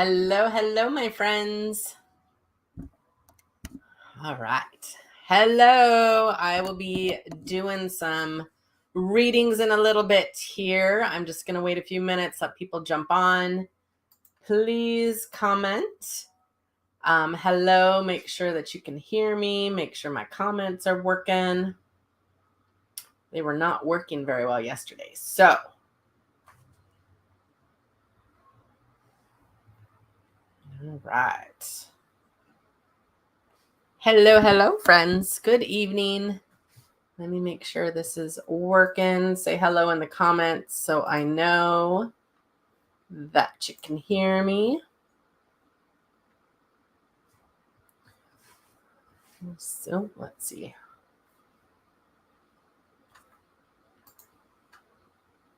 Hello, hello, my friends. All right. Hello. I will be doing some readings in a little bit here. I'm just going to wait a few minutes, let people jump on. Please comment. Hello. Make sure that you can hear me. Make sure my comments are working. They were not working very well yesterday. So, all right. Hello, hello, friends. Good evening. Let me make sure this is working. Say hello in the comments so I know that you can hear me. So let's see.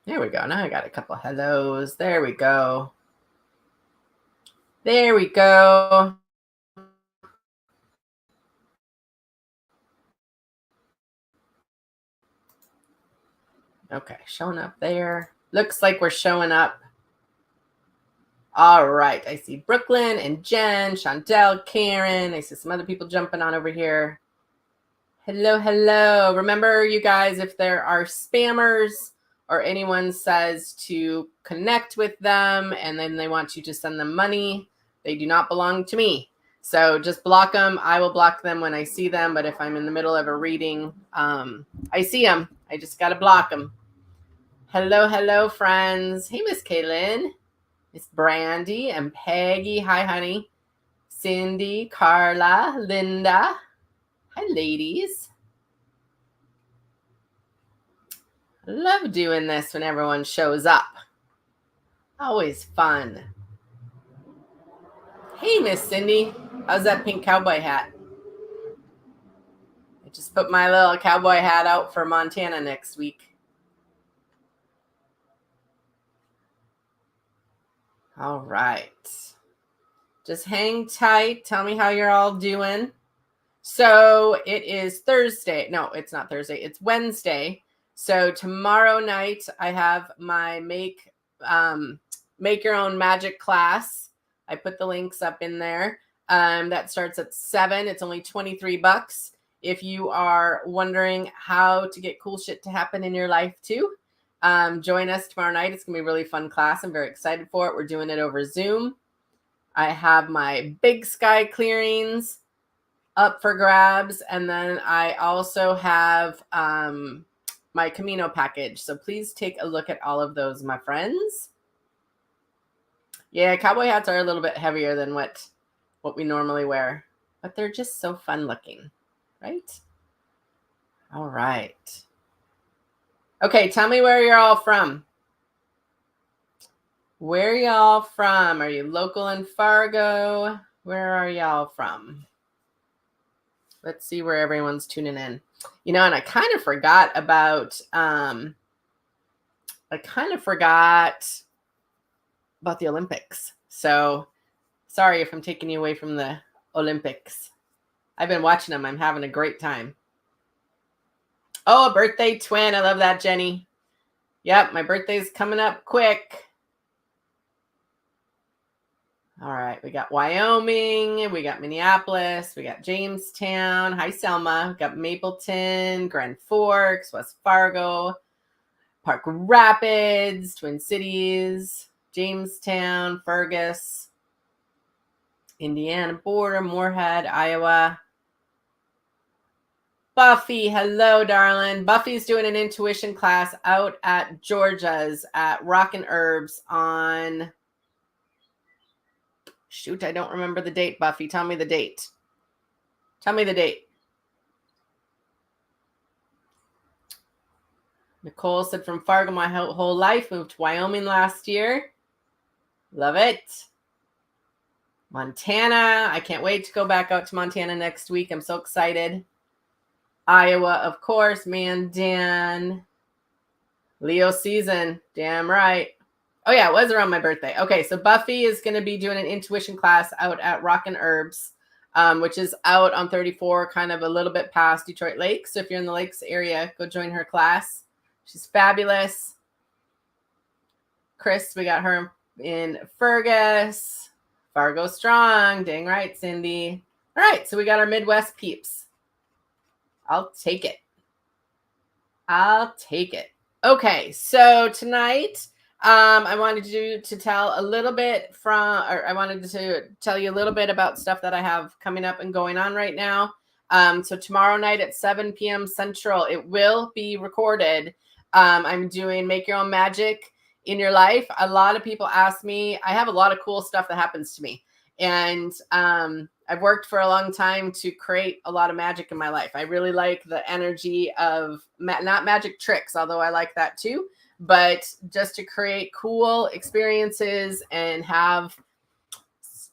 There we go. Now I got a couple hellos. There we go. There we go. Okay, showing up there. Looks like we're showing up. All right. I see Brooklyn and Jen, Chantel, Karen. I see some other people jumping on over here. Hello, hello. Remember, you guys, if there are spammers or anyone says to connect with them and then they want you to send them money, they do not belong to me. So just block them. I will block them when I see them. But if I'm in the middle of a reading, I see them. I just got to block them. Hello, hello, friends. Hey, Miss Kaylin. Miss Brandy and Peggy. Hi, honey. Cindy, Carla, Linda. Hi, ladies. I love doing this when everyone shows up. Always fun. Hey, Miss Cindy. How's that pink cowboy hat? I just put my little cowboy hat out for Montana next week. All right. Just hang tight. Tell me how you're all doing. So it is Thursday. No, it's not Thursday. It's Wednesday. So tomorrow night I have my make your own magic class. I put the links up in there. That starts at 7. It's only $23. If you are wondering how to get cool shit to happen in your life too, join us tomorrow night. It's gonna be a really fun class. I'm very excited for it. We're doing it over Zoom. I have my big sky clearings up for grabs, and then I also have my Camino package. So please take a look at all of those, my friends. Yeah, cowboy hats are a little bit heavier than what we normally wear, but they're just so fun looking, right? All right. Okay, tell me where you're all from. Where y'all from? Are you local in Fargo? Where are y'all from? Let's see where everyone's tuning in. You know, and I kind of forgot about the Olympics. So sorry if I'm taking you away from the Olympics. I've been watching them. I'm having a great time. Oh, a birthday twin. I love that, Jenny. Yep, my birthday's coming up quick. All right, we got Wyoming, we got Minneapolis, we got Jamestown. Hi, Selma. We got Mapleton, Grand Forks, West Fargo, Park Rapids, Twin Cities, Jamestown, Fergus, Indiana border, Moorhead, Iowa. Buffy, hello, darling. Buffy's doing an intuition class out at Georgia's at Rockin' Herbs on... Shoot, I don't remember the date, Buffy. Tell me the date. Tell me the date. Nicole said, from Fargo my whole life. Moved to Wyoming last year. Love it. Montana. I can't wait to go back out to Montana next week. I'm so excited. Iowa, of course. Mandan. Leo season. Damn right. Oh, yeah, it was around my birthday. Okay, so Buffy is going to be doing an intuition class out at Rockin' Herbs, which is out on 34, kind of a little bit past Detroit Lakes. So if you're in the Lakes area, go join her class. She's fabulous. Chris, we got her in Fergus. Fargo strong. Dang right, Cindy. All right, so we got our Midwest peeps. I'll take it. I'll take it. Okay, so tonight I wanted to tell a little bit I wanted to tell you a little bit about stuff that I have coming up and going on right now. So tomorrow night at 7 p.m. Central, it will be recorded. I'm doing Make Your Own Magic in Your Life. A lot of people ask me, I have a lot of cool stuff that happens to me. And I've worked for a long time to create a lot of magic in my life. I really like the energy of not magic tricks, although I like that too, but just to create cool experiences and have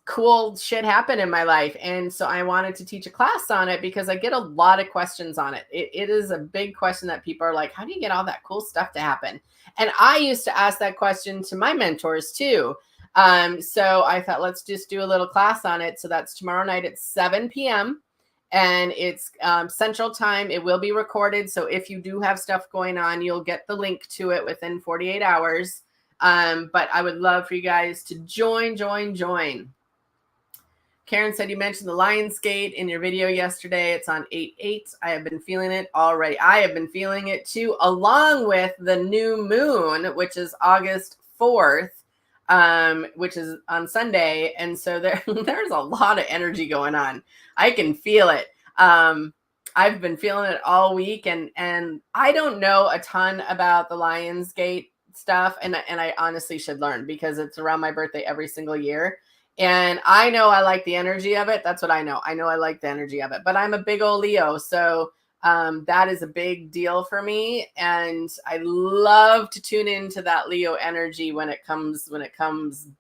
cool shit happen in my life. And so I wanted to teach a class on it because I get a lot of questions on it. It is a big question that people are like, how do you get all that cool stuff to happen? And I used to ask that question to my mentors too. So I thought, let's just do a little class on it. So that's tomorrow night at 7 p.m. and it's Central Time. It will be recorded. So if you do have stuff going on, you'll get the link to it within 48 hours. But I would love for you guys to join. Karen said you mentioned the Lionsgate in your video yesterday. It's on 8/8. I have been feeling it already. I have been feeling it too, along with the new moon, which is August 4th. Which is on Sunday. And so there's a lot of energy going on. I can feel it. I've been feeling it all week and I don't know a ton about the Lionsgate stuff. And I honestly should learn because it's around my birthday every single year. And I know I like the energy of it. That's what I know. I know I like the energy of it, but I'm a big old Leo. So that is a big deal for me. And I love to tune into that Leo energy when it comes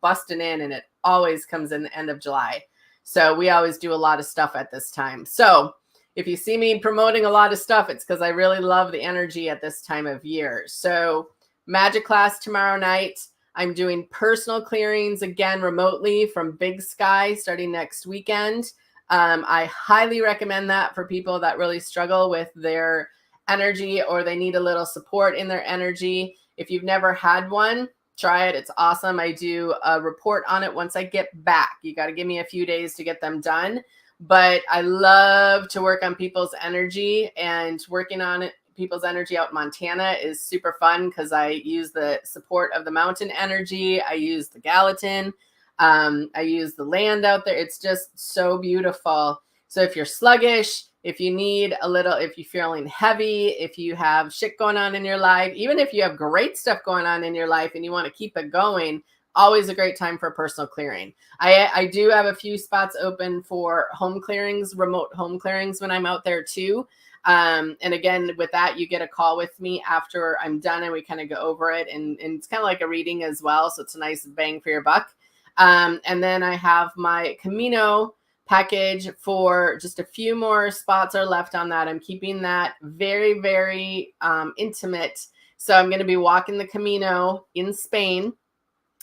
busting in, and it always comes in the end of July. So we always do a lot of stuff at this time. So if you see me promoting a lot of stuff, it's because I really love the energy at this time of year. So magic class tomorrow night. I'm doing personal clearings again remotely from Big Sky starting next weekend. I highly recommend that for people that really struggle with their energy or they need a little support in their energy. If you've never had one, try it. It's awesome. I do a report on it once I get back. You got to give me a few days to get them done. But I love to work on people's energy, and working on it. People's energy out in Montana is super fun because I use the support of the mountain energy. I use the Gallatin. I use the land out there. It's just so beautiful. So if you're sluggish, if you need a little, if you're feeling heavy, if you have shit going on in your life, even if you have great stuff going on in your life and you want to keep it going, always a great time for personal clearing. I do have a few spots open for home clearings, remote home clearings when I'm out there too. And again, with that, you get a call with me after I'm done and we kind of go over it. And it's kind of like a reading as well. So it's a nice bang for your buck. And then I have my Camino package for just a few more spots are left on that. I'm keeping that very, very intimate. So I'm going to be walking the Camino in Spain,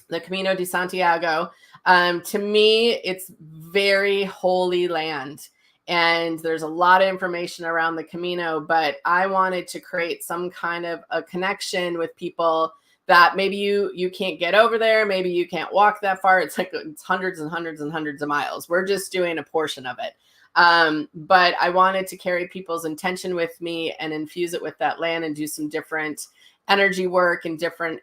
the Camino de Santiago. To me, it's very holy land. And there's a lot of information around the Camino, but I wanted to create some kind of a connection with people that maybe you can't get over there. Maybe you can't walk that far. It's hundreds and hundreds and hundreds of miles. We're just doing a portion of it. But I wanted to carry people's intention with me and infuse it with that land and do some different energy work and different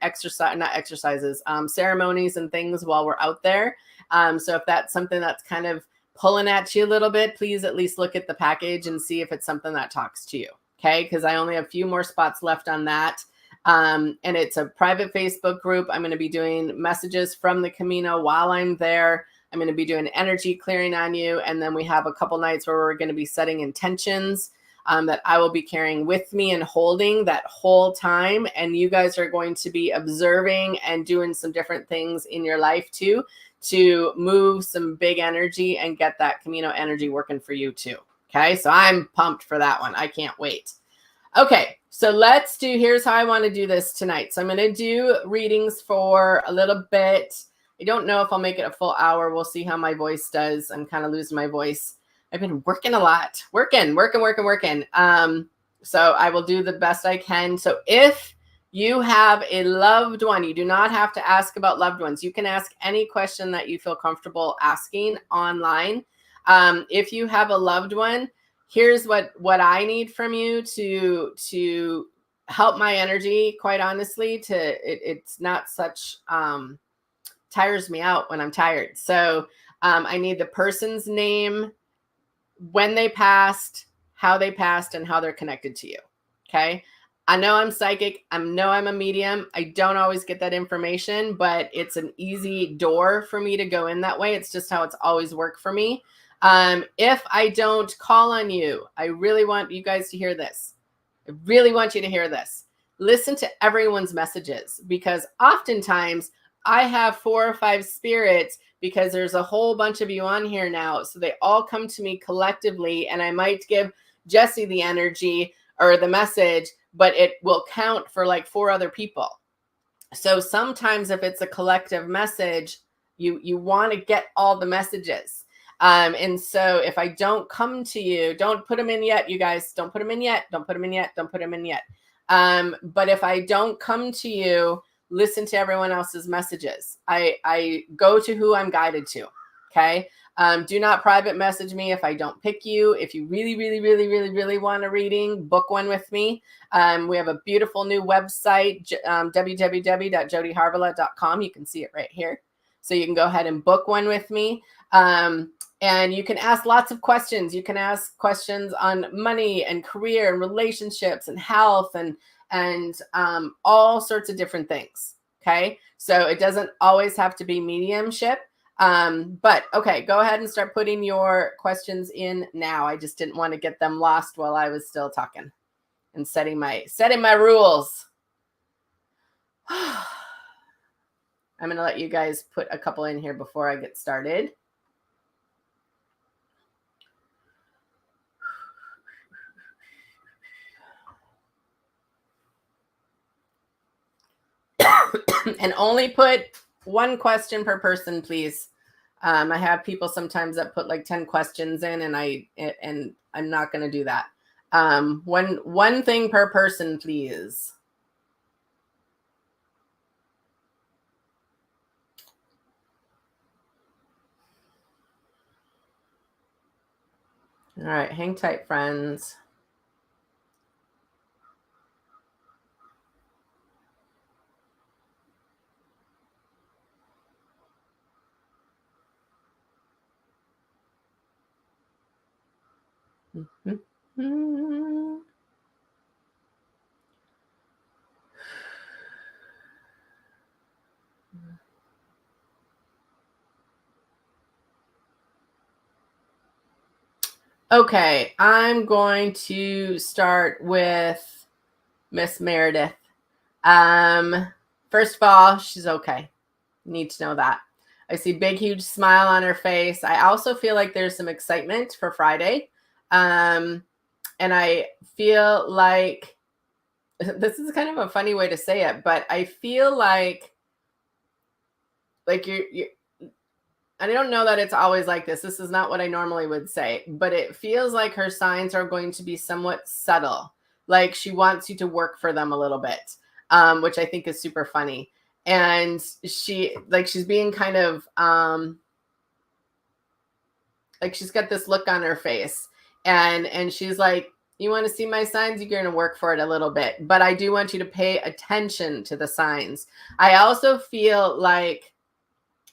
ceremonies and things while we're out there. So if that's something that's kind of pulling at you a little bit, please at least look at the package and see if it's something that talks to you. Okay. Because I only have a few more spots left on that. And it's a private Facebook group. I'm going to be doing messages from the Camino while I'm there. I'm going to be doing energy clearing on you. And then we have a couple nights where we're going to be setting intentions that I will be carrying with me and holding that whole time. And you guys are going to be observing and doing some different things in your life too, to move some big energy and get that Camino energy working for you too. Okay. So I'm pumped for that one. I can't wait. Okay. So here's how I want to do this tonight. So I'm going to do readings for a little bit. I don't know if I'll make it a full hour. We'll see how my voice does. I'm kind of losing my voice. I've been working a lot, working. So I will do the best I can. So if You have a loved one. You do not have to ask about loved ones. You can ask any question that you feel comfortable asking online. If you have a loved one, here's what I need from you to help my energy, quite honestly. It's not such tires me out when I'm tired. So I need the person's name, when they passed, how they passed, and how they're connected to you. Okay. I know I'm psychic. I know I'm a medium. I don't always get that information, but it's an easy door for me to go in that way. It's just how it's always worked for me. If I don't call on you, I really want you guys to hear this. I really want you to hear this. Listen to everyone's messages, because oftentimes I have 4 or 5 spirits, because there's a whole bunch of you on here now. So they all come to me collectively, and I might give Jesse the energy or the message, but it will count for like 4 other people. So sometimes if it's a collective message, you want to get all the messages. And so if I don't come to you, don't put them in yet, you guys. Don't put them in yet. Don't put them in yet. Don't put them in yet. But if I don't come to you, listen to everyone else's messages. I go to who I'm guided to. Okay. Do not private message me if I don't pick you. If you really want a reading, book one with me. We have a beautiful new website, www.jodyharvela.com. You can see it right here. So you can go ahead and book one with me. And you can ask lots of questions. You can ask questions on money and career and relationships and health and all sorts of different things. Okay. So it doesn't always have to be mediumship. But okay, go ahead and start putting your questions in now. I just didn't want to get them lost while I was still talking and setting my rules. I'm going to let you guys put a couple in here before I get started. And only put one question per person, please. I have people sometimes that put like 10 questions in, and I'm not going to do that. One thing per person, please. All right, hang tight, friends. Okay, I'm going to start with Miss Meredith. First of all, she's okay. Need to know that. I see big, huge smile on her face. I also feel like there's some excitement for Friday. And I feel like this is kind of a funny way to say it, but I feel like you're I don't know that it's always like this. This is not what I normally would say, but it feels like her signs are going to be somewhat subtle. Like she wants you to work for them a little bit, which I think is super funny. And she's being kind of like she's got this look on her face, and she's like, you want to see my signs? You're going to work for it a little bit, but I do want you to pay attention to the signs. I also feel like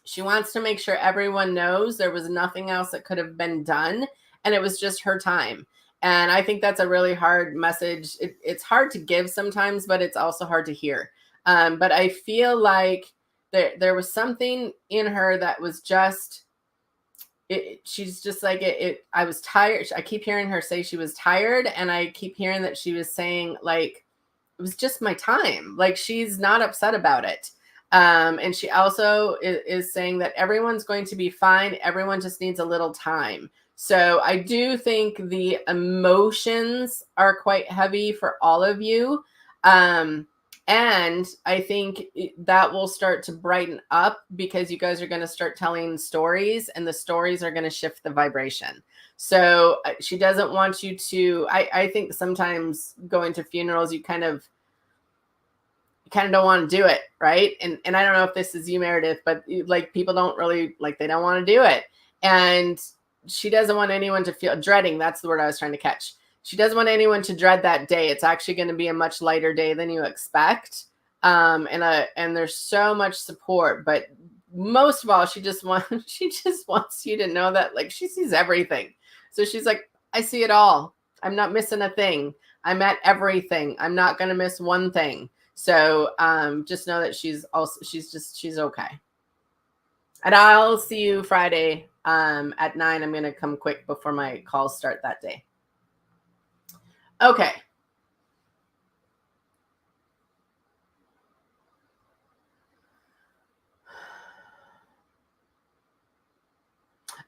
she wants to make sure everyone knows there was nothing else that could have been done, and it was just her time. And I think that's a really hard message. It's hard to give sometimes, but it's also hard to hear. But I feel like there was something in her that was just, she's just like, I was tired. I keep hearing her say she was tired, and I keep hearing that she was saying like, it was just my time. Like she's not upset about it. And she also is saying that everyone's going to be fine. Everyone just needs a little time. So I do think the emotions are quite heavy for all of you. And I think that will start to brighten up because you guys are going to start telling stories, and the stories are going to shift the vibration. So she doesn't want you to, I think sometimes going to funerals, you kind of, kind of don't want to do it, right? And I don't know if this is you, Meredith, but like people don't really like, they don't want to do it. And she doesn't want anyone to feel dreading. That's the word I was trying to catch. She doesn't want anyone to dread that day. It's actually going to be a much lighter day than you expect. And there's so much support, but most of all, she just wants you to know that like she sees everything. So she's like, I see it all. I'm not missing a thing. I'm at everything. I'm not going to miss one thing. So just know that she's okay. And I'll see you Friday at 9. I'm going to come quick before my calls start that day. Okay.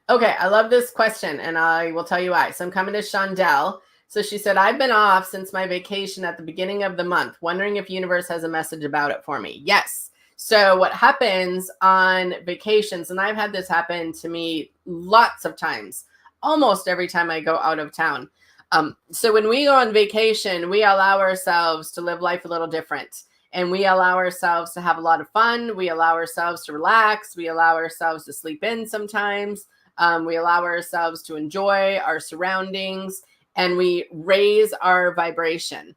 Okay, I love this question, and I will tell you why. So I'm coming to Shondell. So she said, I've been off since my vacation at the beginning of the month, wondering if universe has a message about it for me. Yes. So what happens on vacations, and I've had this happen to me lots of times, almost every time I go out of town. So when we go on vacation, we allow ourselves to live life a little different. And we allow ourselves to have a lot of fun. We allow ourselves to relax. We allow ourselves to sleep in sometimes. We allow ourselves to enjoy our surroundings, and we raise our vibration.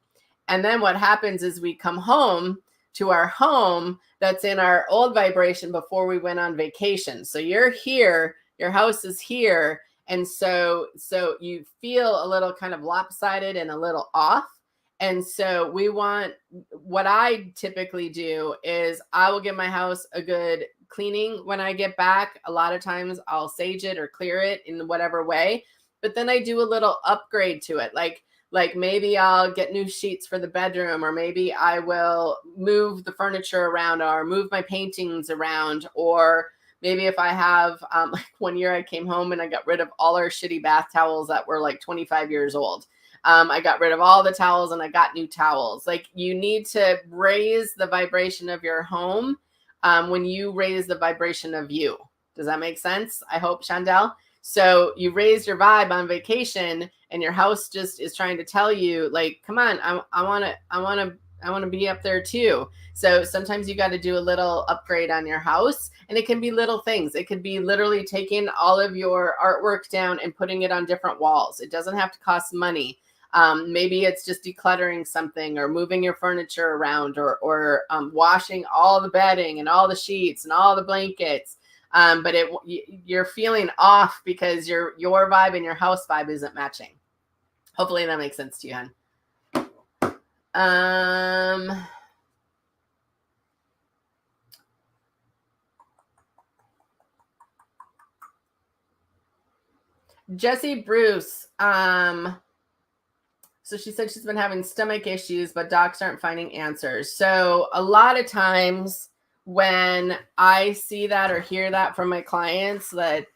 And then what happens is we come home to our home that's in our old vibration before we went on vacation. So you're here, your house is here. And so you feel a little kind of lopsided and a little off. And so what I typically do is I will give my house a good cleaning when I get back. A lot of times I'll sage it or clear it in whatever way, but then I do a little upgrade to it. Like maybe I'll get new sheets for the bedroom, or maybe I will move the furniture around or move my paintings around, or maybe if I have, like one year I came home and I got rid of all our shitty bath towels that were like 25 years old. I got rid of all the towels and I got new towels. Like you need to raise the vibration of your home when you raise the vibration of you. Does that make sense? I hope, Shondell. So you raise your vibe on vacation and your house just is trying to tell you like, come on, I want to be up there too. So sometimes you got to do a little upgrade on your house, and it can be little things. It could be literally taking all of your artwork down and putting it on different walls. It doesn't have to cost money. Maybe it's just decluttering something, or moving your furniture around, or washing all the bedding and all the sheets and all the blankets. But you're feeling off because your vibe and your house vibe isn't matching. Hopefully that makes sense to you, hon. Jessie Bruce. So she said she's been having stomach issues, but docs aren't finding answers. So a lot of times when I see that or hear that from my clients, that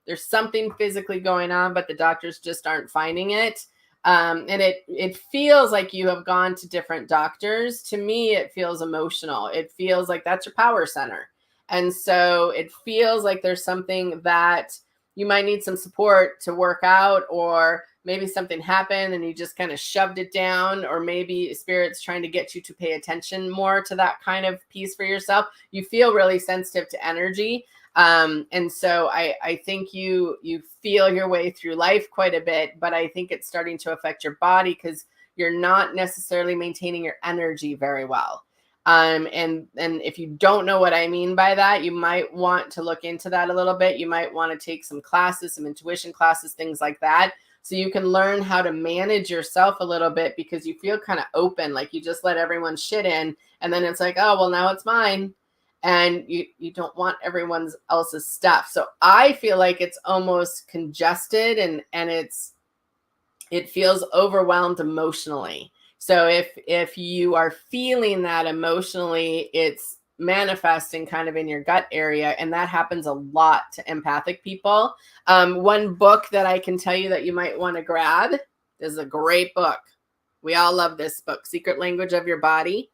there's something physically going on, but the doctors just aren't finding it. And it feels like you have gone to different doctors. To me, it feels emotional. It feels like that's your power center. And so it feels like there's something that you might need some support to work out, or maybe something happened and you just kind of shoved it down, or maybe spirit's trying to get you to pay attention more to that kind of piece for yourself. You feel really sensitive to energy. And so I think you feel your way through life quite a bit, but I think it's starting to affect your body because you're not necessarily maintaining your energy very well. And if you don't know what I mean by that, you might want to look into that a little bit. You might want to take some classes, some intuition classes, things like that, so you can learn how to manage yourself a little bit, because you feel kind of open, like you just let everyone shit in, and then it's like, oh, well, now it's mine. And you don't want everyone else's stuff. So I feel like it's almost congested, and it feels overwhelmed emotionally. So if you are feeling that emotionally, it's manifesting kind of in your gut area, and that happens a lot to empathic people. One book that I can tell you that you might want to grab is a great book. We all love this book, Secret Language of Your Body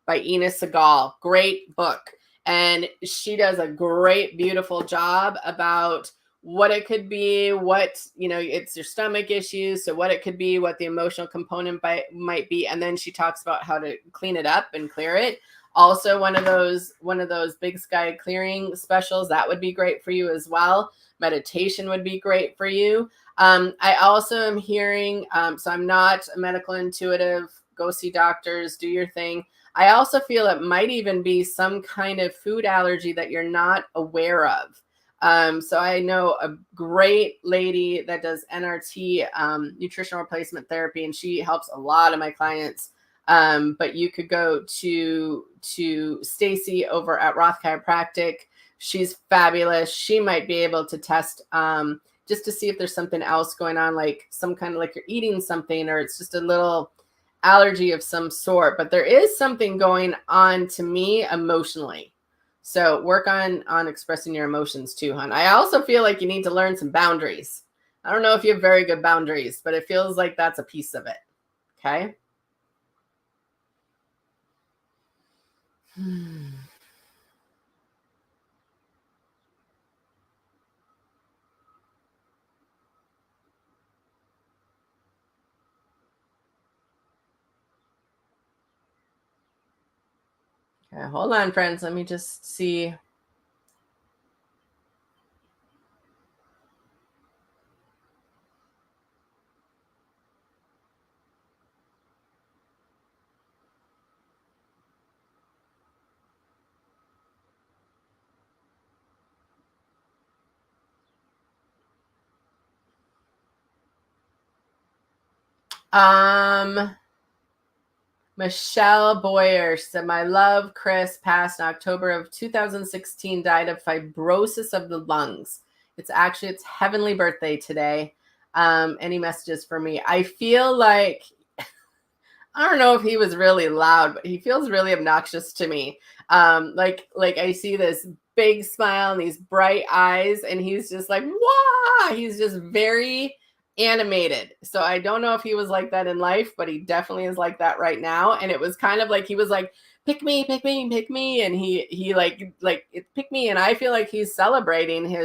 by Ina Segal. Great book. And she does a great, beautiful job about what it could be, what, it's your stomach issues. So what it could be, what the emotional component might be. And then she talks about how to clean it up and clear it. Also, one of those big sky clearing specials, that would be great for you as well. Meditation would be great for you. I also am hearing, so I'm not a medical intuitive, go see doctors, do your thing. I also feel it might even be some kind of food allergy that you're not aware of. So I know a great lady that does NRT, nutritional replacement therapy, and she helps a lot of my clients. But you could go to Stacy over at Roth Chiropractic. She's fabulous. She might be able to test just to see if there's something else going on, like some kind of like you're eating something, or it's just a little allergy of some sort. But there is something going on to me emotionally. So work on expressing your emotions too, hon. I also feel like you need to learn some boundaries. I don't know if you have very good boundaries, but it feels like that's a piece of it. Okay. Okay, hold on, friends. Let me just see. Michelle Boyer said, my love, Chris, passed in October of 2016, died of fibrosis of the lungs. It's heavenly birthday today. Any messages for me? I feel like, I don't know if he was really loud, but he feels really obnoxious to me. Like I see this big smile and these bright eyes, and he's just like, wow, he's just very animated. So I don't know if he was like that in life, but he definitely is like that right now. And it was kind of like he was like, pick me, pick me, pick me, and he like it pick me. And I feel like he's celebrating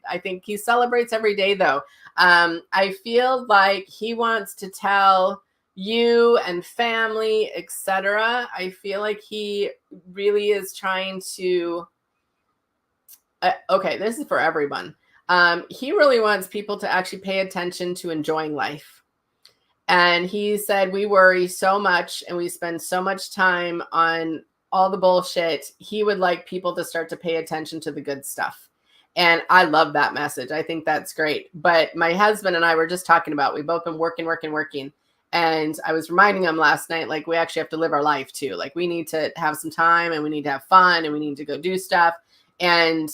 I think he celebrates every day though. I feel like he wants to tell you and family, etc. I feel like he really is trying to okay, this is for everyone. He really wants people to actually pay attention to enjoying life. And he said, we worry so much and we spend so much time on all the bullshit. He would like people to start to pay attention to the good stuff. And I love that message. I think that's great. But my husband and I were just talking about, we've both been working. And I was reminding him last night, like, we actually have to live our life too. Like, we need to have some time and we need to have fun and we need to go do stuff. And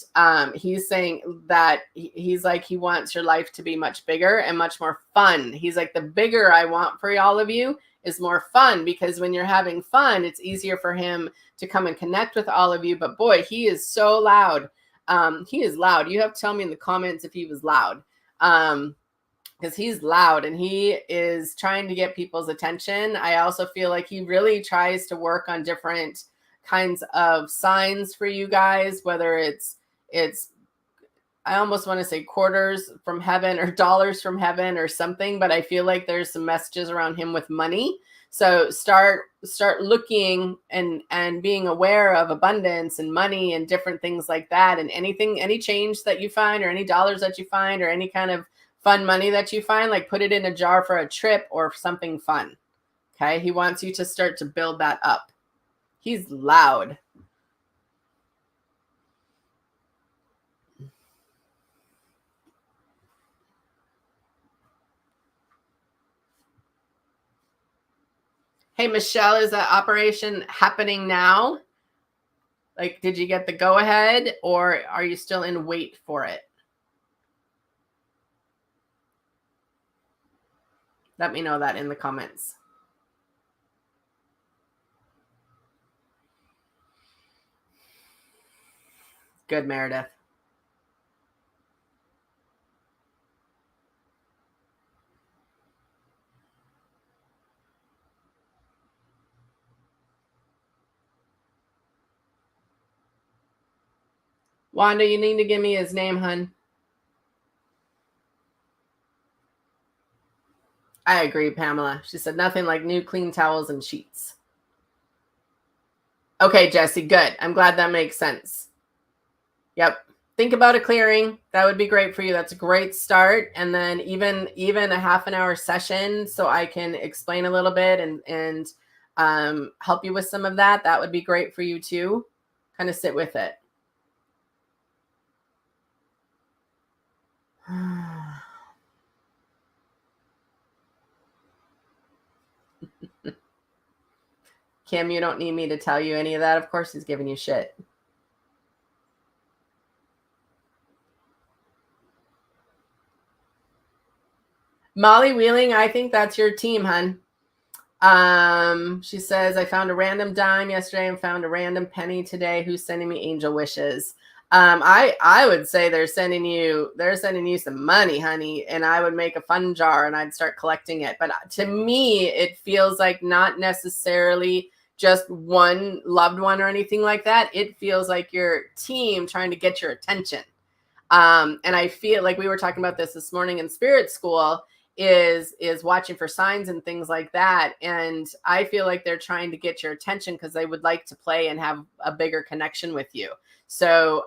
he's saying that he's like, he wants your life to be much bigger and much more fun. He's like, the bigger I want for all of you is more fun, because when you're having fun, it's easier for him to come and connect with all of you. But boy, he is so loud. He is loud. You have to tell me in the comments if he was loud. Because he's loud and he is trying to get people's attention. I also feel like he really tries to work on different kinds of signs for you guys, whether it's I almost want to say quarters from heaven or dollars from heaven or something, but I feel like there's some messages around him with money. So start looking and being aware of abundance and money and different things like that. And any change that you find or any dollars that you find or any kind of fun money that you find, like put it in a jar for a trip or something fun. Okay. He wants you to start to build that up. He's loud. Hey, Michelle, is that operation happening now? Like, did you get the go ahead or are you still in wait for it? Let me know that in the comments. Good, Meredith. Wanda, you need to give me his name, hun. I agree, Pamela. She said nothing like new clean towels and sheets. Okay, Jesse, good. I'm glad that makes sense. Yep. Think about a clearing. That would be great for you. That's a great start. And then even a half an hour session so I can explain a little bit and help you with some of that. That would be great for you too. Kind of sit with it. Kim, you don't need me to tell you any of that. Of course he's giving you shit. Molly Wheeling, I think that's your team, hun. She says, I found a random dime yesterday and found a random penny today. Who's sending me angel wishes? I would say they're sending you some money, honey, and I would make a fun jar and I'd start collecting it. But to me, it feels like not necessarily just one loved one or anything like that. It feels like your team trying to get your attention. And I feel like we were talking about this morning in spirit school is watching for signs and things like that. And I feel like they're trying to get your attention because they would like to play and have a bigger connection with you. So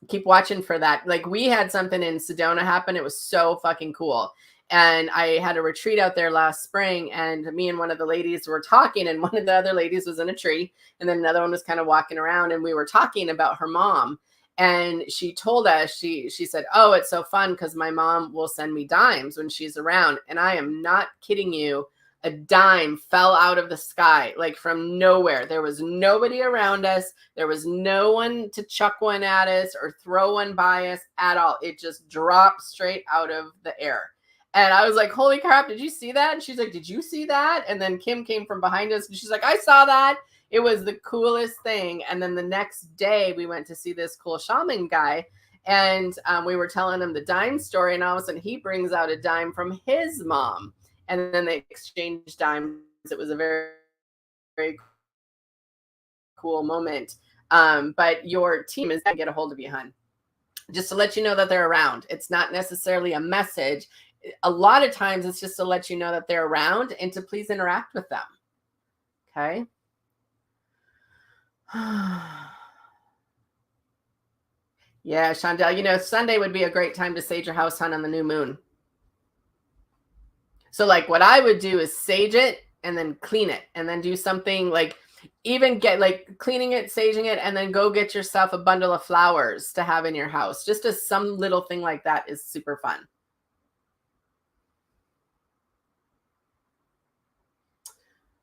keep watching for that. Like we had something in Sedona happen. It was so fucking cool. And I had a retreat out there last spring, and me and one of the ladies were talking, and one of the other ladies was in a tree, and then another one was kind of walking around, and we were talking about her mom. And she told us, she said, oh, it's so fun because my mom will send me dimes when she's around. And I am not kidding you. A dime fell out of the sky, like from nowhere. There was nobody around us. There was no one to chuck one at us or throw one by us at all. It just dropped straight out of the air. And I was like, holy crap, did you see that? And she's like, did you see that? And then Kim came from behind us and she's like, I saw that. It was the coolest thing. And then the next day we went to see this cool shaman guy, and we were telling him the dime story, and all of a sudden he brings out a dime from his mom, and then they exchanged dimes. It was a very, very cool moment. But your team is going to get a hold of you, hun. Just to let you know that they're around. It's not necessarily a message. A lot of times it's just to let you know that they're around and to please interact with them. Okay. Yeah, Shondell, Sunday would be a great time to sage your house, hun, on the new moon. So like what I would do is sage it and then clean it and then do something like even get like cleaning it, saging it, and then go get yourself a bundle of flowers to have in your house. Just as some little thing like that is super fun.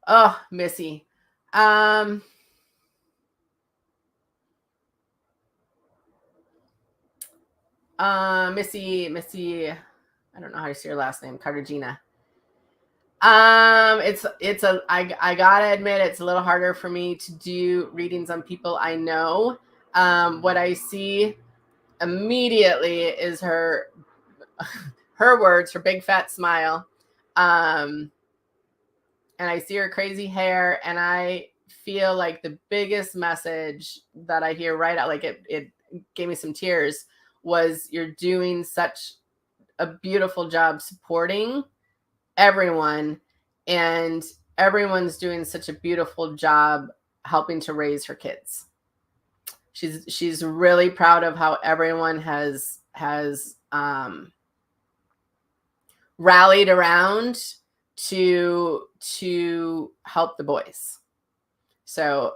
Oh, Missy. Missy, I don't know how to say your last name, Cartagena. I gotta admit it's a little harder for me to do readings on people I know. What I see immediately is her words, her big fat smile. And I see her crazy hair, and I feel like the biggest message that I hear right out, like it gave me some tears, was you're doing such a beautiful job supporting everyone, and everyone's doing such a beautiful job helping to raise her kids. She's really proud of how everyone has rallied around to help the boys. So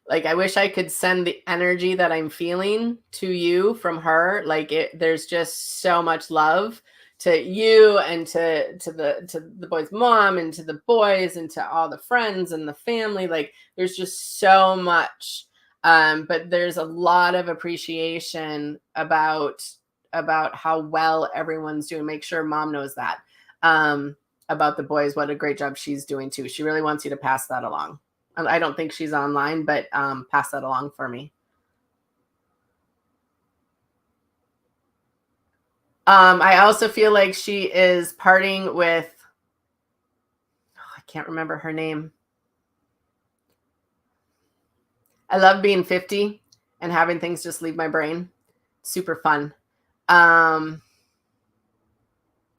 like I wish I could send the energy that I'm feeling to you from her. Like there's just so much love to you and to the boys' mom and to the boys and to all the friends and the family. Like there's just so much. But there's a lot of appreciation about how well everyone's doing. Make sure mom knows that. About the boys, what a great job she's doing too. She really wants you to pass that along. I don't think she's online, but pass that along for me. I also feel like she is parting with, I can't remember her name. I love being 50 and having things just leave my brain. Super fun.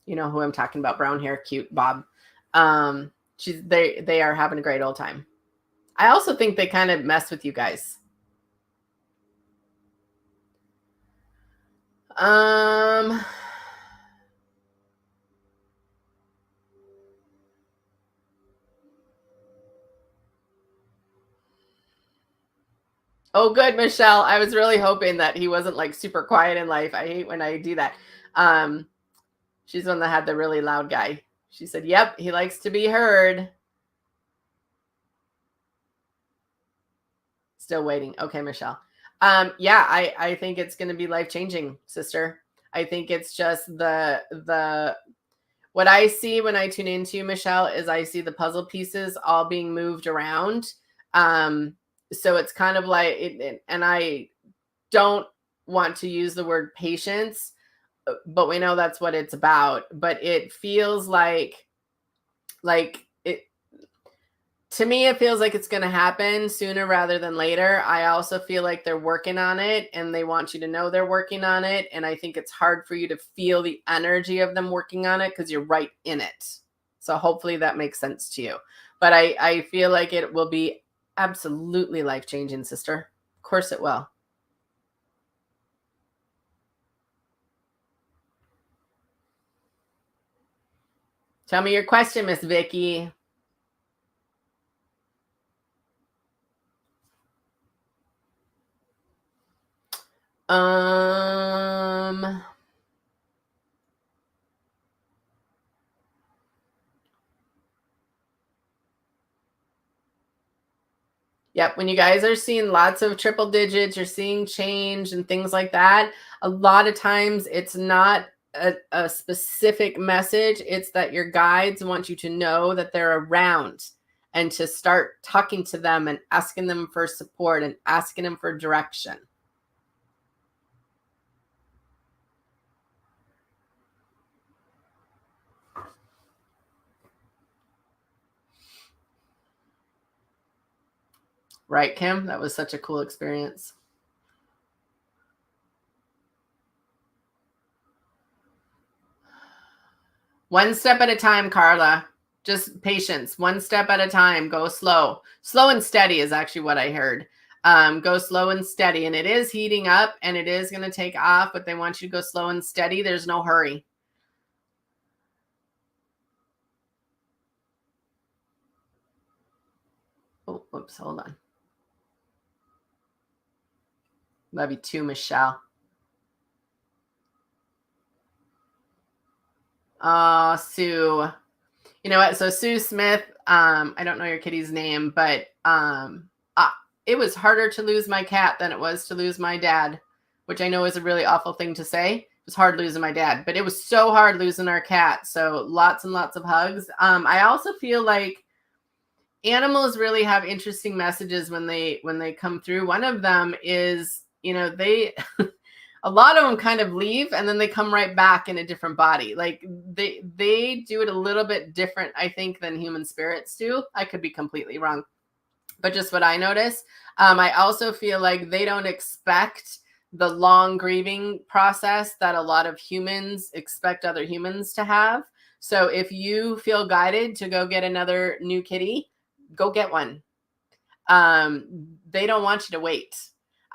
You know who I'm talking about, brown hair, cute Bob. They are having a great old time. I also think they kind of mess with you guys. Oh, good, Michelle. I was really hoping that he wasn't like super quiet in life. I hate when I do that. She's the one that had the really loud guy. She said, yep, he likes to be heard. Still waiting. Okay, Michelle. Yeah, I think it's going to be life-changing, sister. I think it's just the what I see when I tune into you, Michelle, is I see the puzzle pieces all being moved around. So it's kind of like, and I don't want to use the word patience, but we know that's what it's about. But it feels like it, to me, it feels like it's going to happen sooner rather than later. I also feel like they're working on it and they want you to know they're working on it. And I think it's hard for you to feel the energy of them working on it because you're right in it. So hopefully that makes sense to you. But I feel like it will be absolutely life-changing, sister. Of course it will. Tell me your question, Miss Vicky. Yep. When you guys are seeing lots of triple digits, you're seeing change and things like that. A lot of times it's not a specific message. It's that your guides want you to know that they're around and to start talking to them and asking them for support and asking them for direction. Right, Kim? That was such a cool experience. One step at a time, Carla. Just patience. One step at a time. Go slow. Slow and steady is actually what I heard. Go slow and steady. And it is heating up and it is going to take off, but they want you to go slow and steady. There's no hurry. Oh, whoops. Hold on. Love you too, Michelle. Sue. You know what? So Sue Smith, I don't know your kitty's name, but it was harder to lose my cat than it was to lose my dad, which I know is a really awful thing to say. It was hard losing my dad, but it was so hard losing our cat. So lots and lots of hugs. I also feel like animals really have interesting messages when they come through. One of them is, they a lot of them kind of leave and then they come right back in a different body. Like they do it a little bit different, I think, than human spirits do. I could be completely wrong, but just what I notice. I also feel like they don't expect the long grieving process that a lot of humans expect other humans to have. So if you feel guided to go get another new kitty, go get one. They don't want you to wait.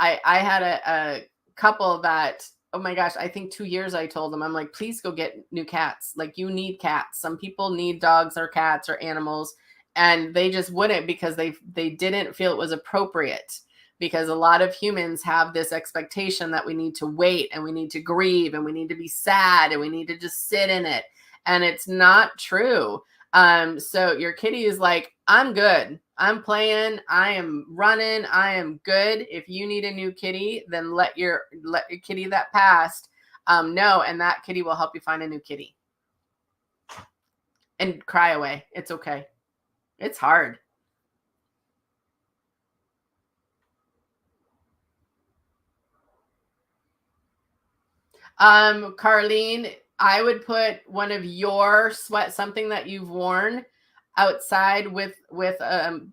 I had a couple that, oh my gosh, I think 2 years I told them, I'm like, please go get new cats. Like, you need cats. Some people need dogs or cats or animals, and they just wouldn't because they didn't feel it was appropriate, because a lot of humans have this expectation that we need to wait and we need to grieve and we need to be sad and we need to just sit in it. And it's not true. So your kitty is like, I'm good. I'm playing. I am running. I am good. If you need a new kitty, then let your kitty that passed know, and that kitty will help you find a new kitty. And cry away. It's okay. It's hard. Carlene, I would put one of your something that you've worn outside with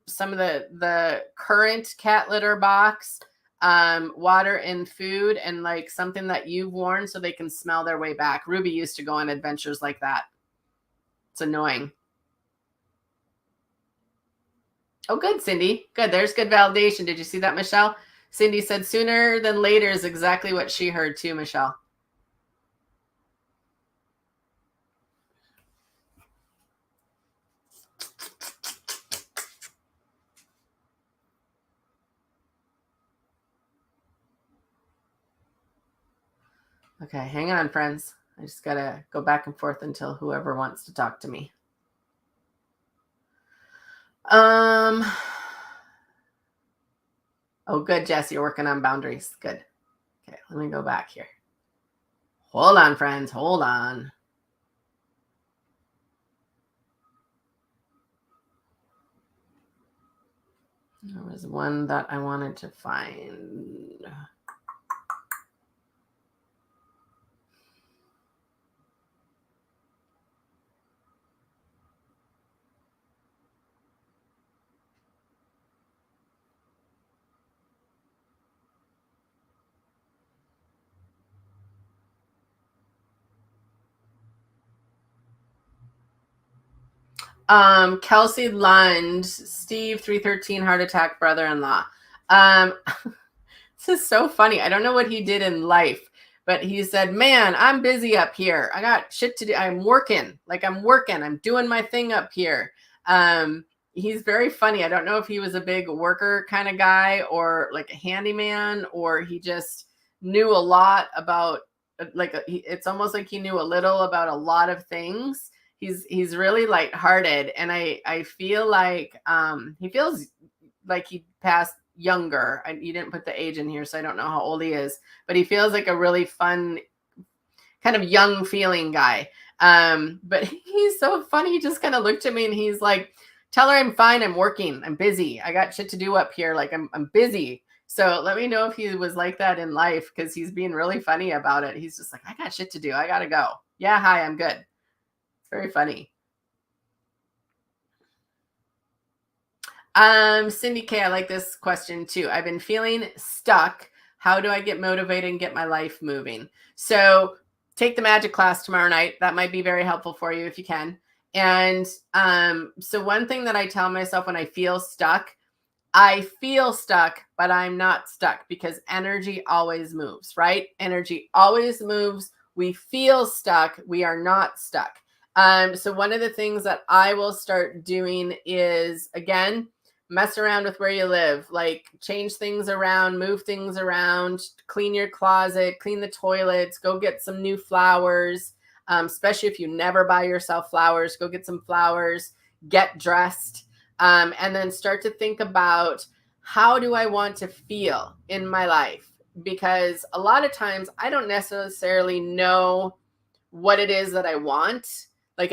some of the current cat litter box, water and food and like something that you've worn so they can smell their way back. Ruby used to go on adventures like that. It's annoying. Oh, good, Cindy. Good. There's good validation. Did you see that, Michelle? Cindy said sooner than later is exactly what she heard too, Michelle. Okay, hang on, friends. I just got to go back and forth until whoever wants to talk to me. Oh, good, Jess. You're working on boundaries. Good. Okay, let me go back here. Hold on, friends. Hold on. There was one that I wanted to find. Kelsey Lund, Steve 313 heart attack brother-in-law. This is so funny. I don't know what he did in life, but he said, man, I'm busy up here. I got shit to do. I'm working. I'm doing my thing up here. He's very funny. I don't know if he was a big worker kind of guy or like a handyman, or he just knew a lot about it's almost like he knew a little about a lot of things. He's really lighthearted, and I feel like he feels like he passed younger. You didn't put the age in here, so I don't know how old he is, but he feels like a really fun, kind of young feeling guy. But he's so funny. He just kind of looked at me and he's like, tell her I'm fine. I'm working. I'm busy. I got shit to do up here. Like I'm busy. So let me know if he was like that in life, because he's being really funny about it. He's just like, I got shit to do. I got to go. Yeah. Hi, I'm good. It's very funny. Cindy K, I like this question too. I've been feeling stuck. How do I get motivated and get my life moving? So take the magic class tomorrow night. That might be very helpful for you if you can. And so one thing that I tell myself when I feel stuck, but I'm not stuck, because energy always moves, right? Energy always moves. We feel stuck. We are not stuck. So one of the things that I will start doing is, again, mess around with where you live, like change things around, move things around, clean your closet, clean the toilets, go get some new flowers. Especially if you never buy yourself flowers, go get some flowers, get dressed, and then start to think about, how do I want to feel in my life? Because a lot of times I don't necessarily know what it is that I want. Like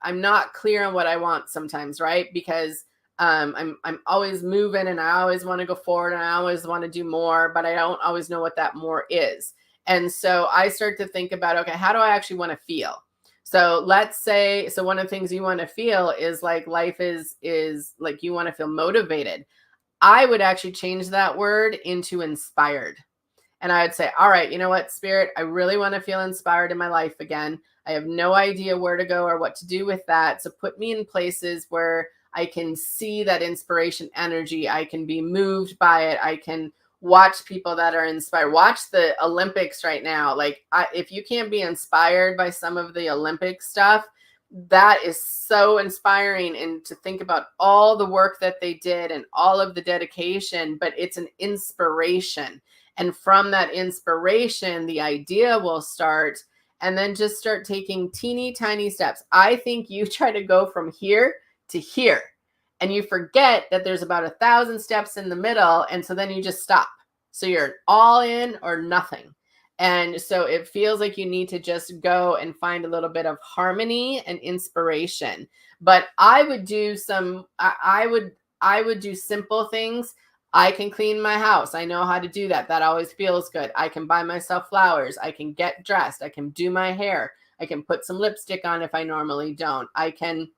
I'm not clear on what I want sometimes, right? Because I'm always moving and I always want to go forward and I always want to do more, but I don't always know what that more is. And so I start to think about, okay, how do I actually want to feel? So let's say, so one of the things you want to feel is like life is like you want to feel motivated. I would actually change that word into inspired. And I would say, all right, you know what, Spirit, I really want to feel inspired in my life again. I have no idea where to go or what to do with that. So put me in places where I can see that inspiration energy. I can be moved by it. I can watch people that are inspired. Watch the Olympics right now. Like if you can't be inspired by some of the Olympic stuff, that is so inspiring. And to think about all the work that they did and all of the dedication, but it's an inspiration. And from that inspiration, the idea will start, and then just start taking teeny tiny steps. I think you try to go from here to here, and you forget that there's about 1,000 steps in the middle. And so then you just stop. So you're all in or nothing. And so it feels like you need to just go and find a little bit of harmony and inspiration. But I would do I would do simple things. I can clean my house. I know how to do that. That always feels good. I can buy myself flowers. I can get dressed. I can do my hair. I can put some lipstick on if I normally don't. I can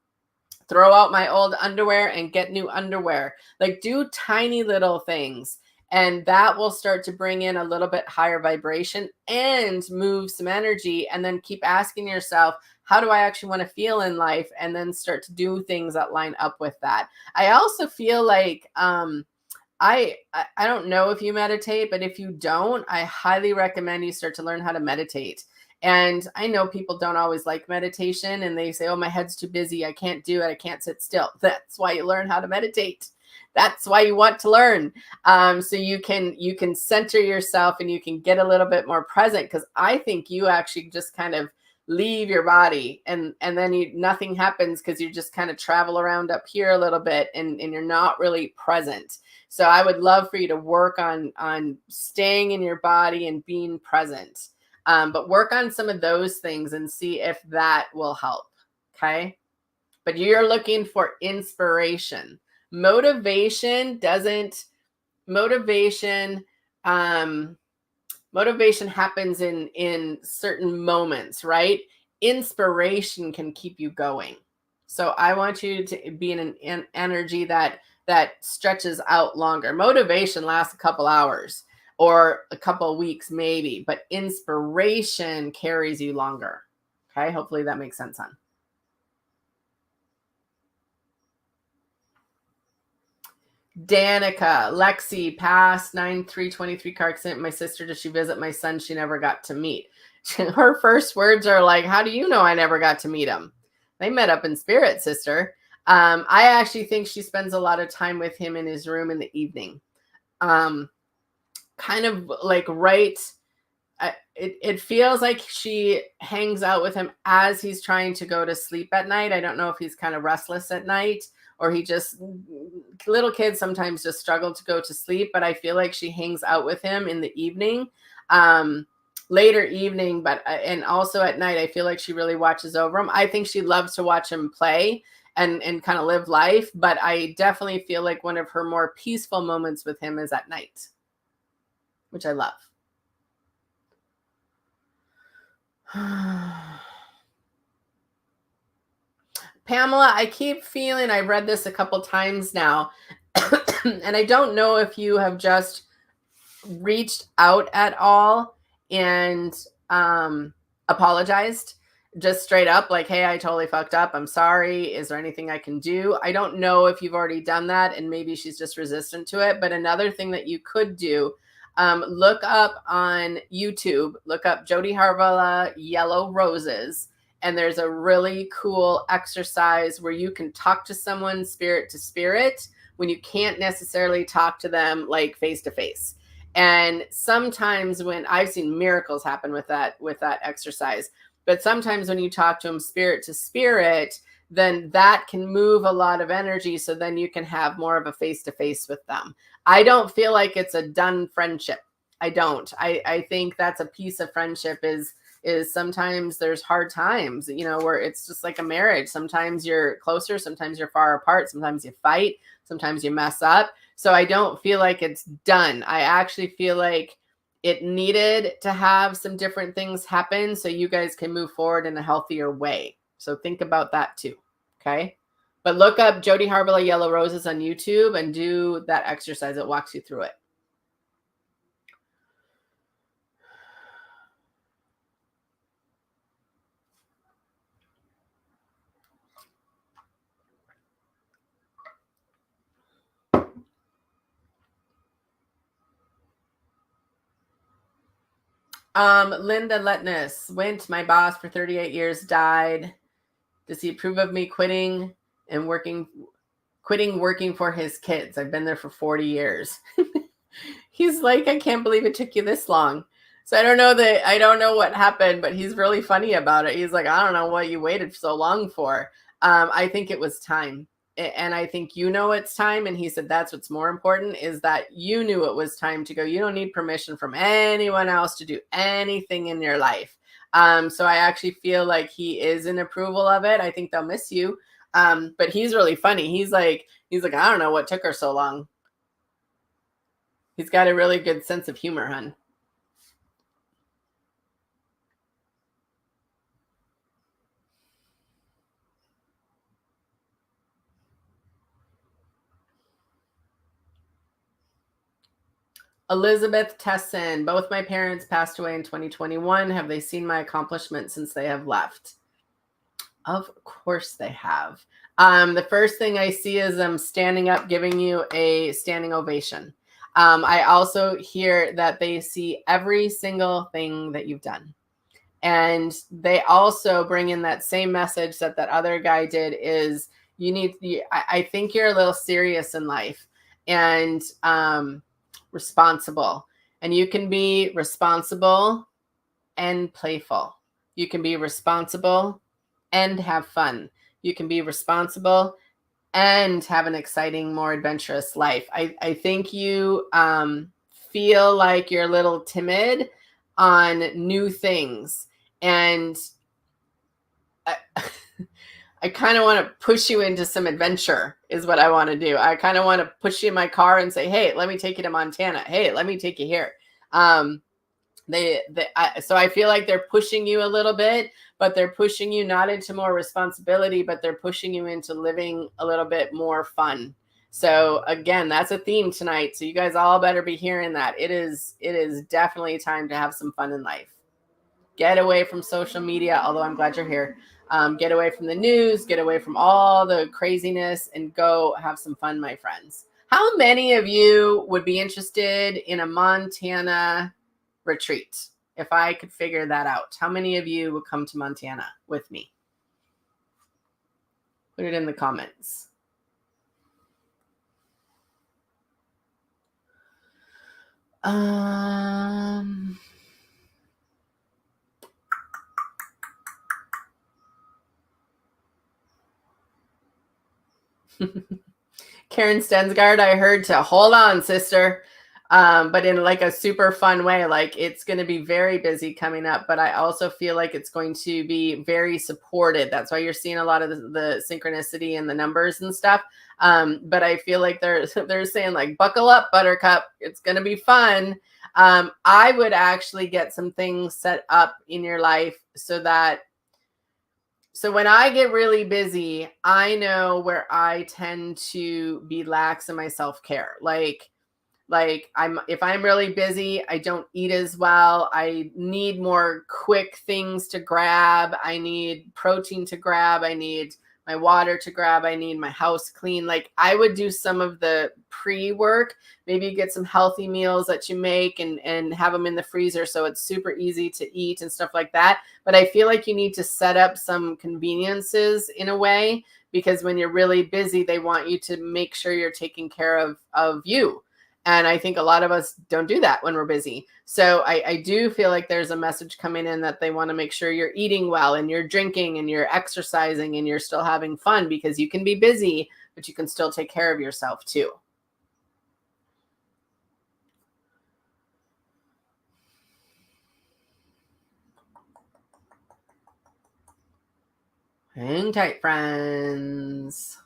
throw out my old underwear and get new underwear. Like do tiny little things. And that will start to bring in a little bit higher vibration and move some energy. And then keep asking yourself, how do I actually want to feel in life? And then start to do things that line up with that. I also feel like, I don't know if you meditate, but if you don't, I highly recommend you start to learn how to meditate. And I know people don't always like meditation and they say, oh, my head's too busy. I can't do it. I can't sit still. That's why you learn how to meditate. That's why you want to learn. So you can center yourself and you can get a little bit more present, because I think you actually just kind of leave your body and then nothing happens, because you just kind of travel around up here a little bit and you're not really present. So I would love for you to work on staying in your body and being present. But work on some of those things and see if that will help. Okay. But you're looking for inspiration. Motivation doesn't, motivation, motivation happens in certain moments, right? Inspiration can keep you going. So I want you to be in an energy that stretches out longer. Motivation lasts a couple hours or a couple of weeks maybe, but inspiration carries you longer. Okay, hopefully that makes sense, hon. Danica, Lexi, past 9/3/23 car accident. My sister, does she visit my son she never got to meet? Her first words are like, how do you know I never got to meet him? They met up in spirit, sister. I actually think she spends a lot of time with him in his room in the evening. Kind of like it feels like she hangs out with him as he's trying to go to sleep at night. I don't know if he's kind of restless at night or he just, little kids sometimes just struggle to go to sleep, but I feel like she hangs out with him in the evening, later evening, but and also at night. I feel like she really watches over him. I think she loves to watch him play and kind of live life, but I definitely feel like one of her more peaceful moments with him is at night, which I love. Pamela, I keep feeling, I've read this a couple times now, and I don't know if you have just reached out at all and apologized just straight up, like, hey, I totally fucked up. I'm sorry. Is there anything I can do? I don't know if you've already done that and maybe she's just resistant to it. But another thing that you could do, look up on YouTube, look up Jody Harvella Yellow Roses. And there's a really cool exercise where you can talk to someone spirit to spirit when you can't necessarily talk to them like face to face. And sometimes when I've seen miracles happen with that exercise, but sometimes when you talk to them spirit to spirit, then that can move a lot of energy. So then you can have more of a face to face with them. I don't feel like it's a done friendship. I don't. I think that's a piece of friendship is sometimes there's hard times, where it's just like a marriage. Sometimes you're closer, sometimes you're far apart, sometimes you fight, sometimes you mess up. So I don't feel like it's done. I actually feel like it needed to have some different things happen so you guys can move forward in a healthier way. So think about that too. Okay. But look up Jody Harvella Yellow Roses on YouTube and do that exercise. It walks you through it. Linda Letness went. My boss for 38 years died. Does he approve of me quitting working for his kids? I've been there for 40 years. He's like, I can't believe it took you this long. So I don't know what happened, but he's really funny about it. He's like, I don't know what you waited so long for. I think it was time. And I think it's time. And he said that's what's more important is that you knew it was time to go. You don't need permission from anyone else to do anything in your life. So I actually feel like he is in approval of it. I think they'll miss you. But he's really funny. He's like, I don't know what took her so long. He's got a really good sense of humor, hun. Elizabeth Tesson, both my parents passed away in 2021. Have they seen my accomplishments since they have left? Of course they have. The first thing I see is them standing up, giving you a standing ovation. I also hear that they see every single thing that you've done. And they also bring in that same message that that other guy did is I think you're a little serious in life and responsible. And you can be responsible and playful. You can be responsible and have fun. You can be responsible and have an exciting, more adventurous life. I think you feel like you're a little timid on new things. And I kind of want to push you into some adventure is what I want to do. I kind of want to push you in my car and say, hey, let me take you to Montana. Hey, let me take you here. So I feel like they're pushing you a little bit, but they're pushing you not into more responsibility, but they're pushing you into living a little bit more fun. So again, that's a theme tonight. So you guys all better be hearing that. It is definitely time to have some fun in life. Get away from social media, although I'm glad you're here. Get away from the news, get away from all the craziness, and go have some fun, my friends. How many of you would be interested in a Montana retreat? If I could figure that out, how many of you would come to Montana with me? Put it in the comments. Karen Stensgaard, I heard to hold on, sister. But in like a super fun way. Like it's going to be very busy coming up, but I also feel like it's going to be very supported. That's why you're seeing a lot of the synchronicity and the numbers and stuff. But I feel like they're saying like, buckle up, Buttercup. It's going to be fun. I would actually get some things set up in your life so when I get really busy, I know where I tend to be lax in my self-care. Like if I'm really busy, I don't eat as well. I need more quick things to grab. I need protein to grab. I need my water to grab. I need my house clean. Like I would do some of the pre-work, maybe get some healthy meals that you make and have them in the freezer. So it's super easy to eat and stuff like that. But I feel like you need to set up some conveniences in a way, because when you're really busy, they want you to make sure you're taking care of you. And I think a lot of us don't do that when we're busy. So I do feel like there's a message coming in that they want to make sure you're eating well and you're drinking and you're exercising and you're still having fun, because you can be busy, but you can still take care of yourself too. Hang tight, friends.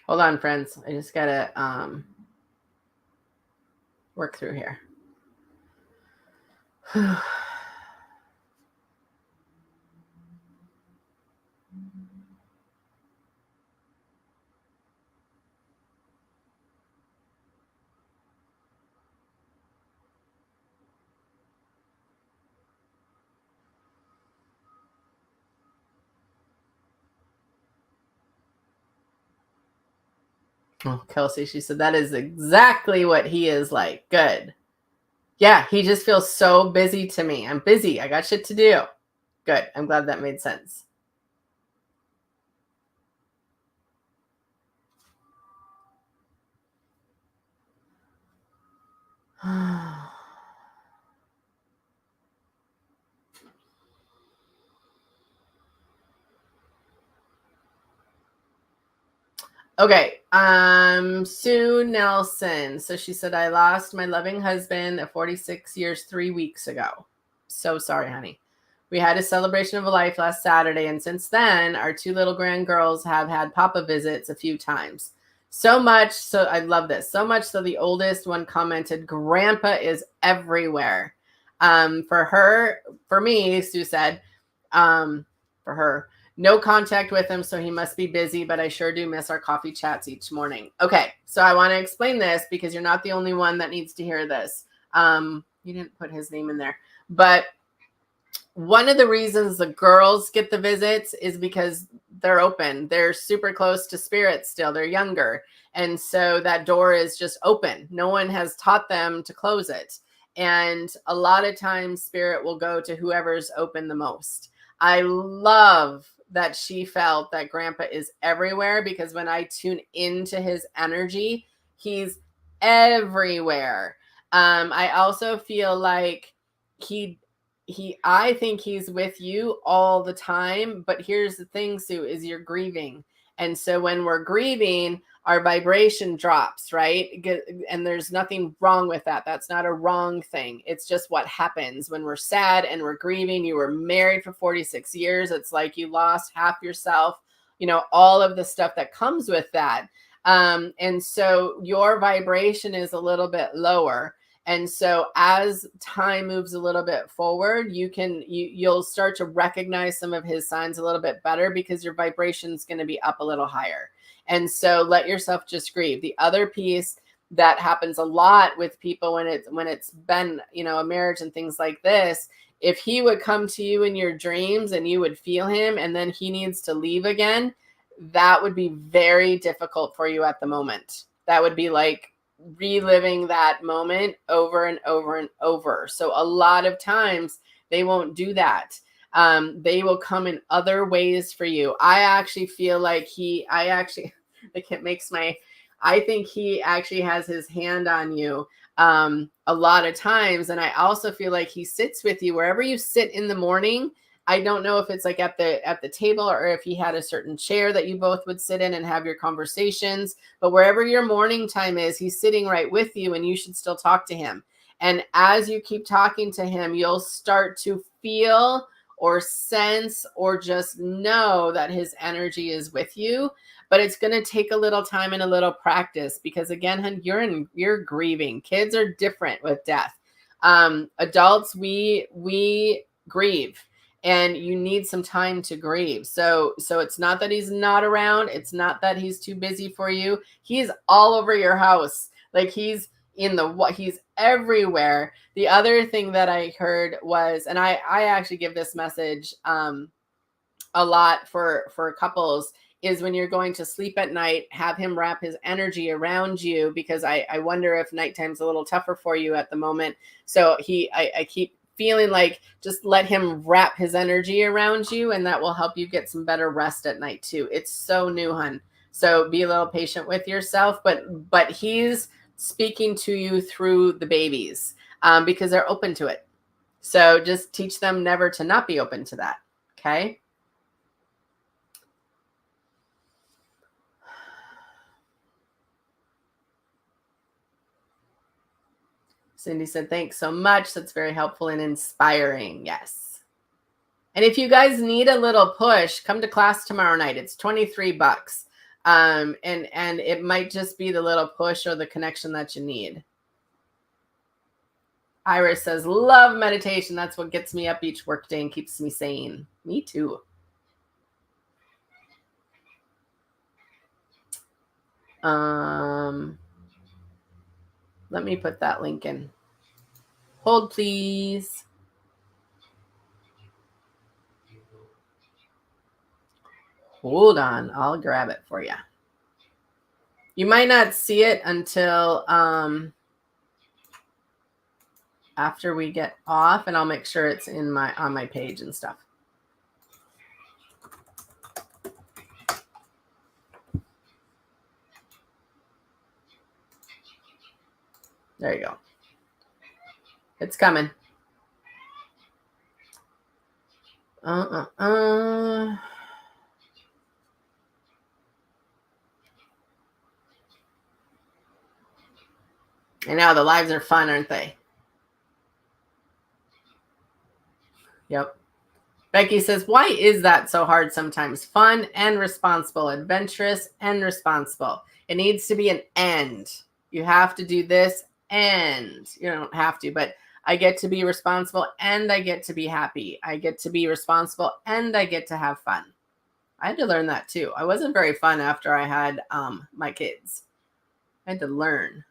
Hold on, friends. I just gotta work through here. Oh, Kelsey, she said that is exactly what he is like. Good. Yeah, he just feels so busy to me. I'm busy. I got shit to do. Good. I'm glad that made sense. Okay. Sue Nelson. So she said, I lost my loving husband at 46 years, 3 weeks ago. So sorry, honey. We had a celebration of a life last Saturday, and since then, our 2 little grand girls have had Papa visits a few times. So much. So I love this. So much. So the oldest one commented, Grandpa is everywhere. For me, Sue said, for her, no contact with him. So he must be busy, but I sure do miss our coffee chats each morning. Okay. So I want to explain this because you're not the only one that needs to hear this. You didn't put his name in there, but one of the reasons the girls get the visits is because they're open. They're super close to spirit still. They're younger. And so that door is just open. No one has taught them to close it. And a lot of times spirit will go to whoever's open the most. I love that she felt that Grandpa is everywhere because when I tune into his energy, he's everywhere. I also feel like I think he's with you all the time, but here's the thing, Sue, is you're grieving. And so when we're grieving, our vibration drops, right? And there's nothing wrong with that. That's not a wrong thing. It's just what happens when we're sad and we're grieving. You were married for 46 years. It's like you lost half yourself, all of the stuff that comes with that. And so your vibration is a little bit lower. And so as time moves a little bit forward, you'll start to recognize some of his signs a little bit better because your vibration is going to be up a little higher. And so let yourself just grieve. The other piece that happens a lot with people when it's been, a marriage and things like this, if he would come to you in your dreams and you would feel him and then he needs to leave again, that would be very difficult for you at the moment. That would be like reliving that moment over and over and over. So a lot of times they won't do that. They will come in other ways for you. I actually feel like I think he actually has his hand on you a lot of times. And I also feel like he sits with you wherever you sit in the morning. I don't know if it's like at the table or if he had a certain chair that you both would sit in and have your conversations, but wherever your morning time is, he's sitting right with you and you should still talk to him. And as you keep talking to him, you'll start to feel or sense or just know that his energy is with you. But it's going to take a little time and a little practice because again, you're grieving. Kids are different with death. Adults, we grieve. And you need some time to grieve. So it's not that he's not around. It's not that he's too busy for you. He's all over your house. Like he's everywhere. The other thing that I heard was, and I actually give this message a lot for couples, is when you're going to sleep at night, have him wrap his energy around you because I wonder if nighttime's a little tougher for you at the moment. So I keep feeling like just let him wrap his energy around you and that will help you get some better rest at night too. It's so new, hun. So be a little patient with yourself, but he's speaking to you through the babies because they're open to it. So just teach them never to not be open to that. Okay. Cindy said, thanks so much. That's very helpful and inspiring. Yes. And if you guys need a little push, come to class tomorrow night. It's $23. And it might just be the little push or the connection that you need. Iris says, love meditation. That's what gets me up each workday and keeps me sane. Me too. Let me put that link in. Hold, please. Hold on. I'll grab it for you. You might not see it until after we get off, and I'll make sure it's on my page and stuff. There you go. It's coming. And now the lives are fun, aren't they? Yep. Becky says, why is that so hard sometimes? Fun and responsible, adventurous and responsible. It needs to be an and. You have to do this and you don't have to, but I get to be responsible and I get to be happy. I get to be responsible and I get to have fun. I had to learn that too. I wasn't very fun after I had my kids. I had to learn.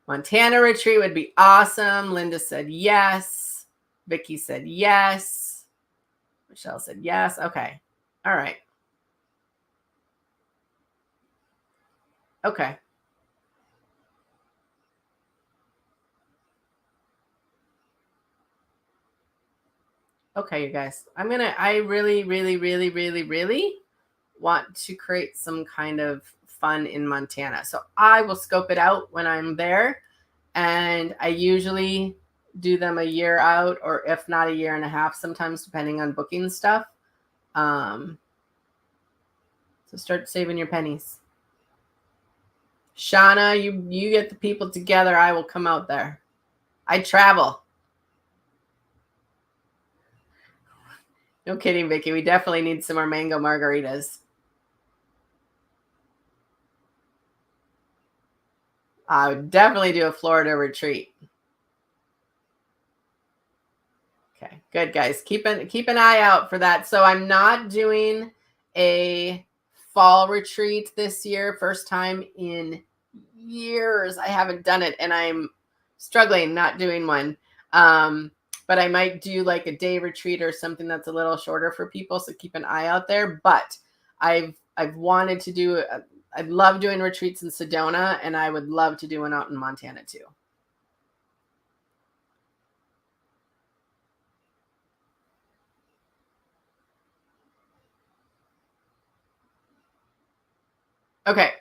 Montana retreat would be awesome. Linda said yes. Vicky said yes. Michelle said yes. Okay. All right. Okay. Okay, you guys. I really, really, really, really, really want to create some kind of fun in Montana. So I will scope it out when I'm there. And I usually do them a year out, or if not a year and a half, sometimes depending on booking stuff. So start saving your pennies. Shauna, you get the people together. I will come out there. I travel. No kidding, Vicky. We definitely need some more mango margaritas. I would definitely do a Florida retreat. Okay, good guys. Keep an eye out for that. So I'm not doing a fall retreat this year. First time in years I haven't done it, and I'm struggling not doing one. But I might do like a day retreat or something that's a little shorter for people. So keep an eye out there. But I've wanted to do. I love doing retreats in Sedona, and I would love to do one out in Montana too. Okay.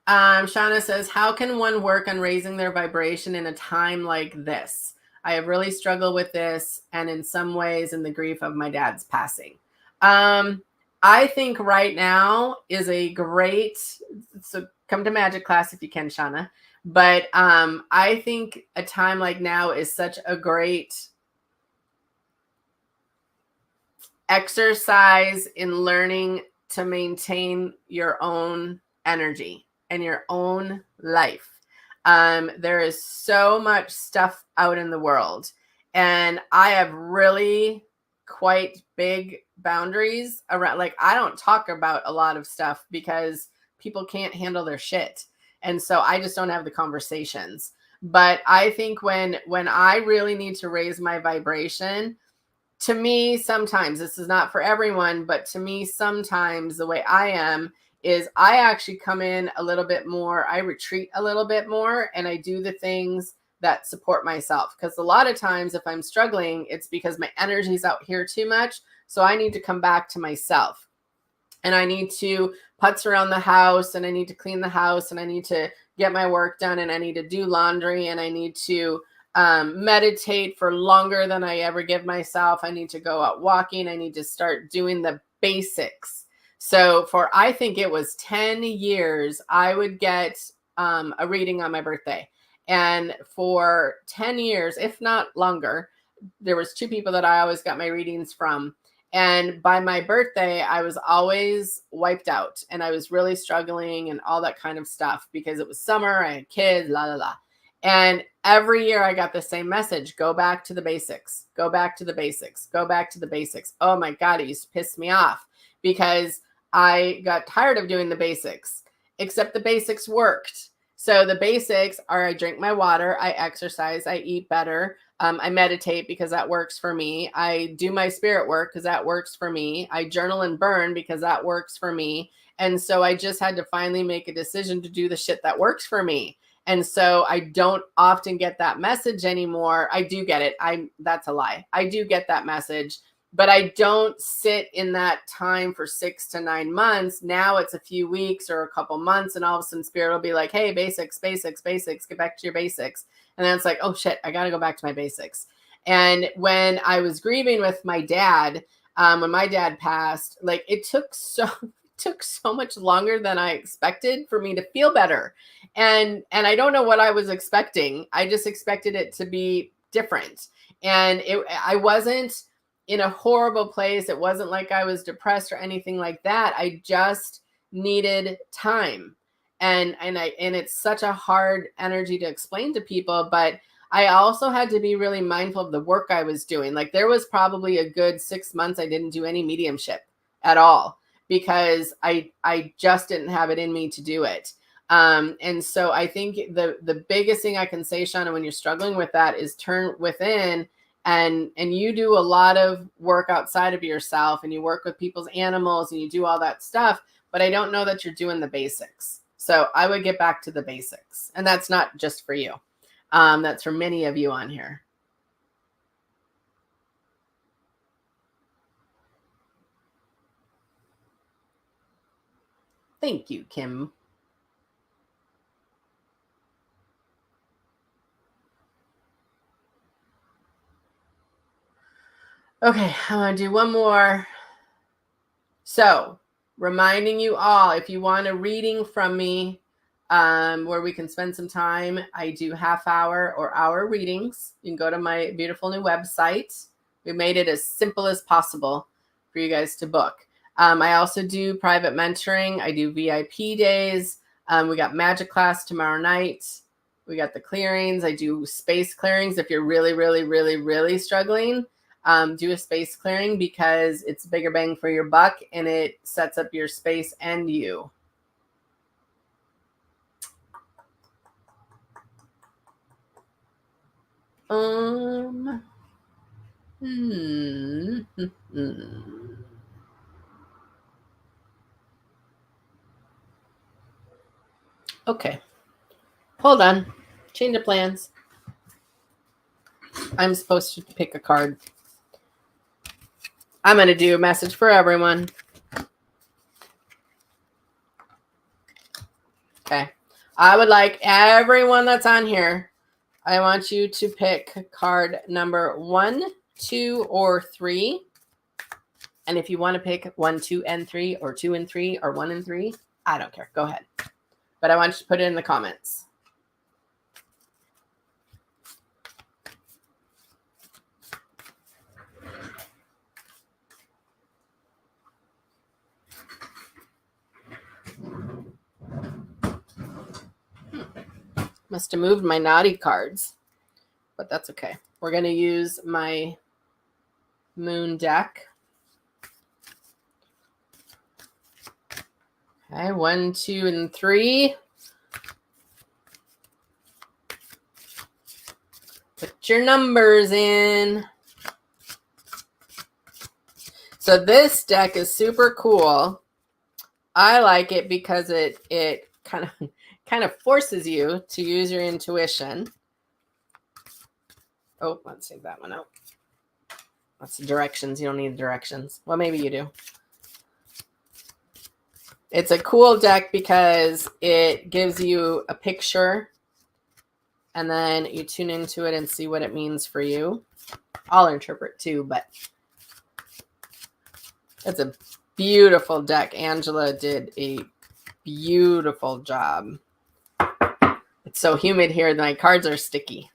Shauna says, how can one work on raising their vibration in a time like this? I have really struggled with this, and in some ways in the grief of my dad's passing. I think right now is a great, so come to magic class if you can, Shauna. But I think a time like now is such a great exercise in learning to maintain your own energy and your own life. There is so much stuff out in the world, and I have really quite big boundaries around. Like, I don't talk about a lot of stuff because people can't handle their shit, and so I just don't have the conversations. But I think when I really need to raise my vibration, to me, sometimes, this is not for everyone, but to me, sometimes the way I am is I actually come in a little bit more, I retreat a little bit more, and I do the things that support myself. Because a lot of times if I'm struggling, it's because my energy's out here too much. So I need to come back to myself, and I need to putz around the house, and I need to clean the house, and I need to get my work done, and I need to do laundry, and I need to meditate for longer than I ever give myself. I need to go out walking. I need to start doing the basics. So for, I think it was 10 years, I would get a reading on my birthday. And for 10 years, if not longer, there was 2 people that I always got my readings from. And by my birthday, I was always wiped out, and I was really struggling and all that kind of stuff because it was summer, I had kids, la, la, la. And every year I got the same message: go back to the basics, go back to the basics, go back to the basics. Oh my God, it used to piss me off because I got tired of doing the basics, except the basics worked. So the basics are: I drink my water, I exercise, I eat better, I meditate because that works for me. I do my spirit work because that works for me. I journal and burn because that works for me. And so I just had to finally make a decision to do the shit that works for me. And so I don't often get that message anymore. I do get it. That's a lie. I do get that message, but I don't sit in that time for 6 to 9 months. Now it's a few weeks or a couple months, and all of a sudden spirit will be like, hey, basics, basics, basics, get back to your basics. And then it's like, oh shit, I got to go back to my basics. And when I was grieving with my dad, when my dad passed, like, it took so much longer than I expected for me to feel better. And I don't know what I was expecting. I just expected it to be different. And I wasn't in a horrible place. It wasn't like I was depressed or anything like that. I just needed time. And it's such a hard energy to explain to people, but I also had to be really mindful of the work I was doing. Like there was probably a good 6 months I didn't do any mediumship at all because I just didn't have it in me to do it. And so I think the biggest thing I can say, Shauna, when you're struggling with that is turn within and you do a lot of work outside of yourself and you work with people's animals and you do all that stuff, but I don't know that you're doing the basics. So I would get back to the basics. And that's not just for you. That's for many of you on here. Thank you, Kim. Okay, I'm going to do one more. So, reminding you all, if you want a reading from me where we can spend some time, I do half-hour or hour readings. You can go to my beautiful new website. We made it as simple as possible for you guys to book. I also do private mentoring. I do VIP days. We got magic class tomorrow night. We got the clearings. I do space clearings if you're really, really, really, really struggling. Do a space clearing because it's a bigger bang for your buck and it sets up your space and you. Okay. Hold on. Change of plans. I'm supposed to pick a card. I'm going to do a message for everyone. Okay. I would like everyone that's on here, I want you to pick card number 1, 2, or 3. And if you want to pick 1, 2, and 3, or 2 and 3, or 1 and 3, I don't care. Go ahead. But I want you to put it in the comments. Must have moved my naughty cards, but that's okay. We're going to use my moon deck. Okay, 1, 2, and 3. Put your numbers in. So this deck is super cool. I like it because it kind of forces you to use your intuition. Oh, let's take that one out. That's the directions. You don't need directions. Well, maybe you do. It's a cool deck because it gives you a picture and then you tune into it and see what it means for you. I'll interpret too, but it's a beautiful deck. Angela did a beautiful job. It's so humid here. My cards are sticky.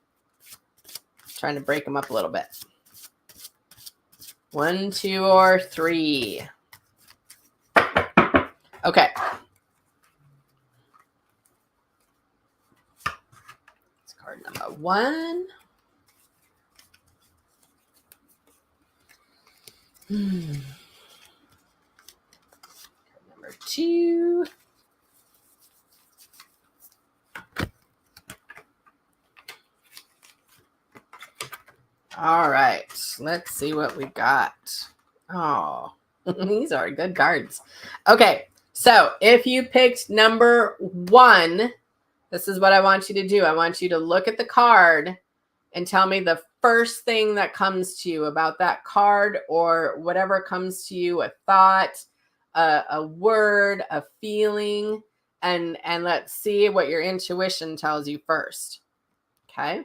Trying to break them up a little bit. 1, 2, or 3. Okay. It's card number 1. Card number 2. All right. Let's see what we got. Oh, these are good cards. Okay. So if you picked number 1, this is what I want you to do. I want you to look at the card and tell me the first thing that comes to you about that card or whatever comes to you, a thought, a word, a feeling, and let's see what your intuition tells you first. Okay.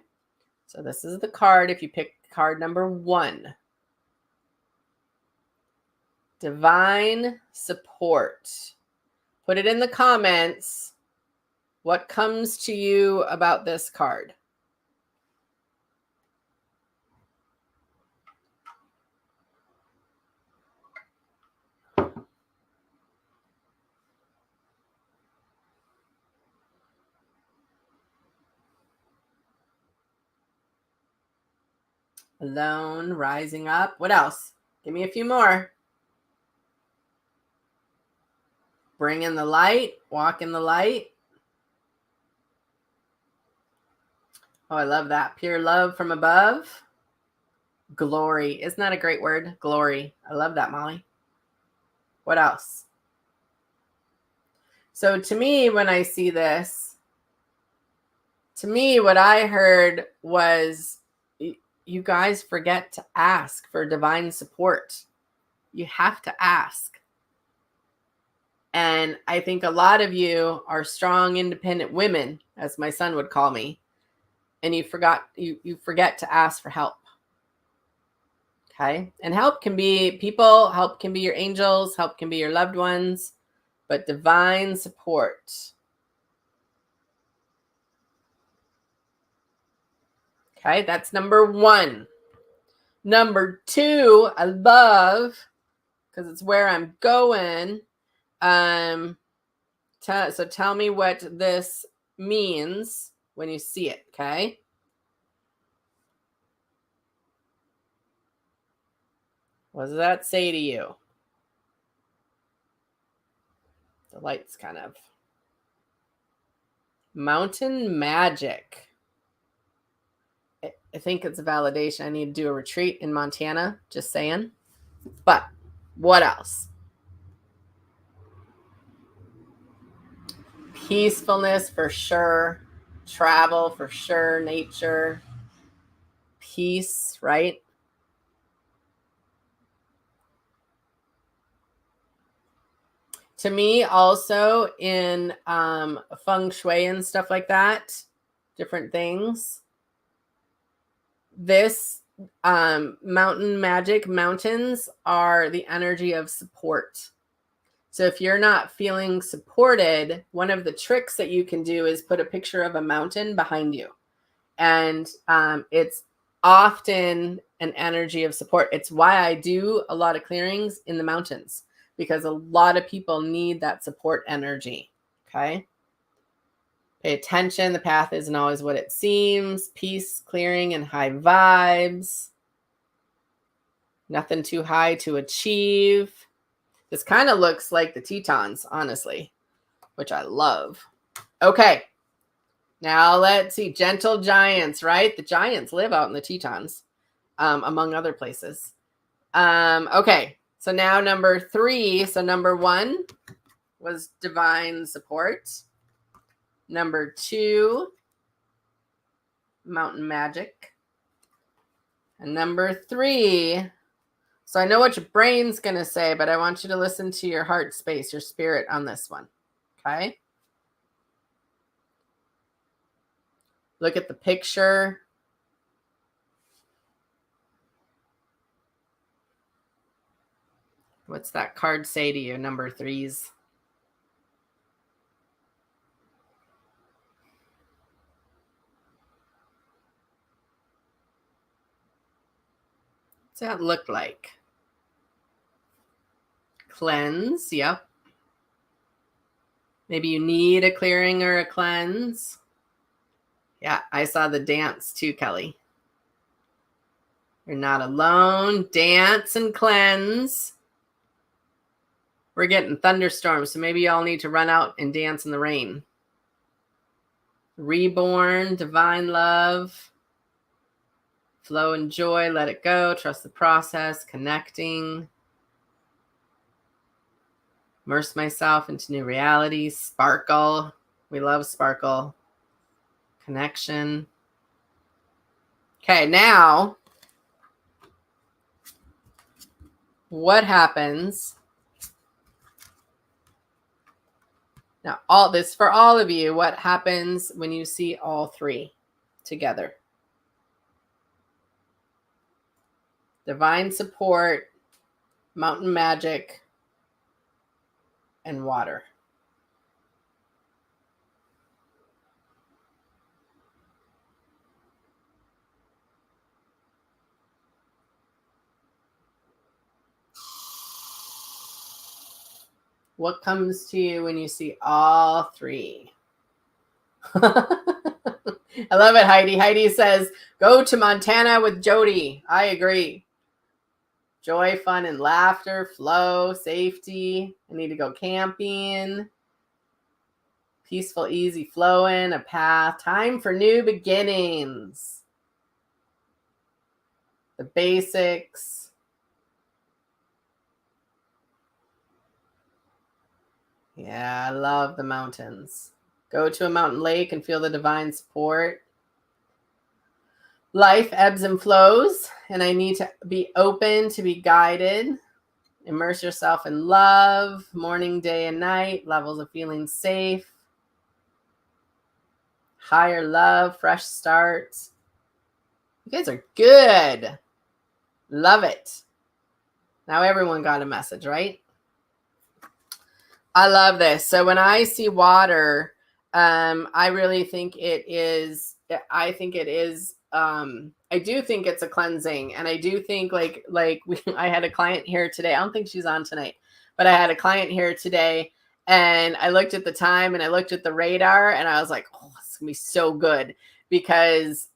So this is the card. If you pick card number 1, divine support. Put it in the comments. What comes to you about this card? Alone, rising up. What else? Give me a few more. Bring in the light. Walk in the light. Oh, I love that. Pure love from above. Glory. Isn't that a great word? Glory. I love that, Molly. What else? So to me, when I see this, to me, what I heard was you guys forget to ask for divine support. You have to ask. And I think a lot of you are strong, independent women, as my son would call me, and you forget to ask for help. Okay? And help can be people, help can be your angels, help can be your loved ones, but divine support. Okay, that's number 1. Number 2, I love, because it's where I'm going. So tell me what this means when you see it, okay? What does that say to you? The light's kind of mountain magic. I think it's a validation. I need to do a retreat in Montana, just saying. But what else? Peacefulness for sure. Travel for sure. Nature. Peace, right? To me, also in feng shui and stuff like that, different things. This mountain magic, mountains are the energy of support. So if you're not feeling supported, one of the tricks that you can do is put a picture of a mountain behind you. And it's often an energy of support. It's why I do a lot of clearings in the mountains, because a lot of people need that support energy. Okay. Pay attention. The path isn't always what it seems. Peace, clearing, and high vibes. Nothing too high to achieve. This kind of looks like the Tetons, honestly, which I love. Okay. Now let's see. Gentle giants, right? The giants live out in the Tetons, among other places. Okay. So now number 3. So number 1 was divine support. Number 2, mountain magic. And number 3, so I know what your brain's going to say, but I want you to listen to your heart space, your spirit on this one. Okay? Look at the picture. What's that card say to you, number 3s? What's that look like? Cleanse, yep. Maybe you need a clearing or a cleanse. Yeah, I saw the dance too, Kelly. You're not alone. Dance and cleanse. We're getting thunderstorms, so maybe y'all need to run out and dance in the rain. Reborn, divine love. Flow and joy, let it go. Trust the process, connecting. Immerse myself into new realities. Sparkle. We love sparkle. Connection. Okay, now what happens? Now, all this for all of you, what happens when you see all 3 together? Divine support, mountain magic, and water. What comes to you when you see all 3? I love it, Heidi. Heidi says, go to Montana with Jody. I agree. Joy, fun, and laughter, flow, safety. I need to go camping. Peaceful, easy flowing, a path. Time for new beginnings. The basics. Yeah, I love the mountains. Go to a mountain lake and feel the divine support. Life ebbs and flows, and I need to be open to be guided. Immerse yourself in love, morning, day, and night, levels of feeling safe. Higher love, fresh starts. You guys are good. Love it. Now everyone got a message, right? I love this. So when I see water, I really think it is, I do think it's a cleansing. And I do think I had a client here today. I don't think she's on tonight, but I had a client here today and I looked at the time and I looked at the radar and I was like, oh, it's gonna be so good because,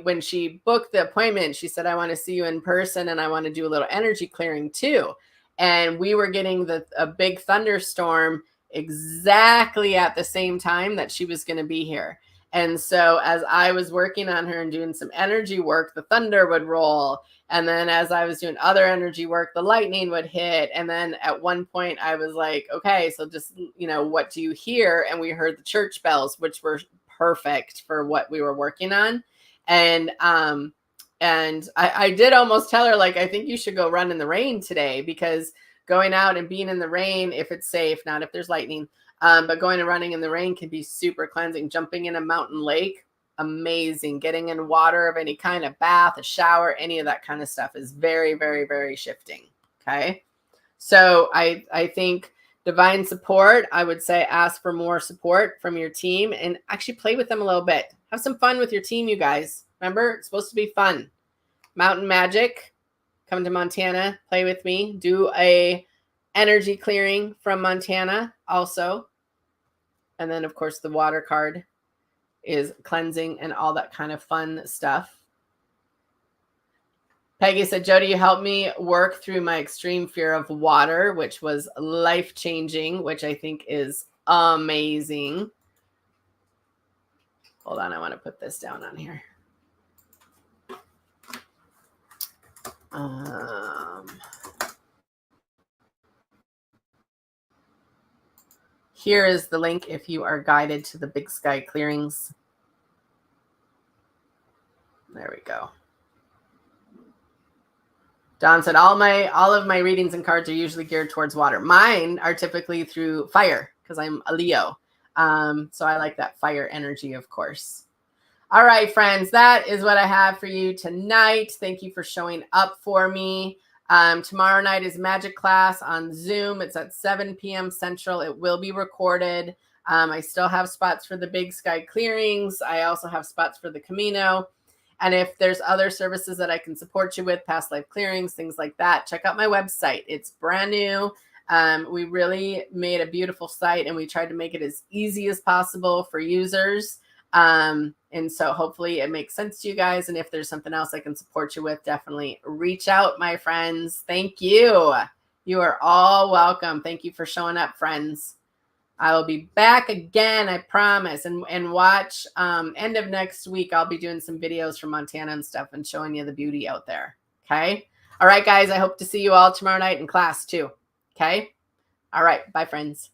when she booked the appointment, she said, I want to see you in person and I want to do a little energy clearing too. And we were getting a big thunderstorm exactly at the same time that she was going to be here. And so as I was working on her and doing some energy work, the thunder would roll. And then as I was doing other energy work, the lightning would hit. And then at one point I was like, okay, so just, what do you hear? And we heard the church bells, which were perfect for what we were working on. And I did almost tell her, I think you should go run in the rain today, because going out and being in the rain, if it's safe, not if there's lightning, but going and running in the rain can be super cleansing. Jumping in a mountain lake, amazing. Getting in water of any kind, of bath, a shower, any of that kind of stuff is very, very, very shifting. Okay. So I think divine support, I would say ask for more support from your team and actually play with them a little bit. Have some fun with your team, you guys. Remember, it's supposed to be fun. Mountain magic, come to Montana, play with me. Do a energy clearing from Montana also. And then, of course, the water card is cleansing and all that kind of fun stuff. Peggy said, Jody, you helped me work through my extreme fear of water, which was life-changing, which I think is amazing. Hold on, I want to put this down on here. Here is the link if you are guided to the Big Sky clearings. There we go. Don said, all of my readings and cards are usually geared towards water. Mine are typically through fire because I'm a Leo. So I like that fire energy, of course. All right, friends, that is what I have for you tonight. Thank you for showing up for me. Tomorrow night is magic class on Zoom. It's at 7 p.m. Central. It will be recorded. I still have spots for the Big Sky clearings. I also have spots for the Camino. And if there's other services that I can support you with, past life clearings, things like that, check out my website. It's brand new. We really made a beautiful site and we tried to make it as easy as possible for users. And so hopefully it makes sense to you guys. And if there's something else I can support you with, definitely reach out, my friends. Thank you. You are all welcome. Thank you for showing up, friends. I will be back again, I promise. And watch end of next week. I'll be doing some videos from Montana and stuff and showing you the beauty out there. Okay. All right, guys. I hope to see you all tomorrow night in class too. Okay. All right. Bye, friends.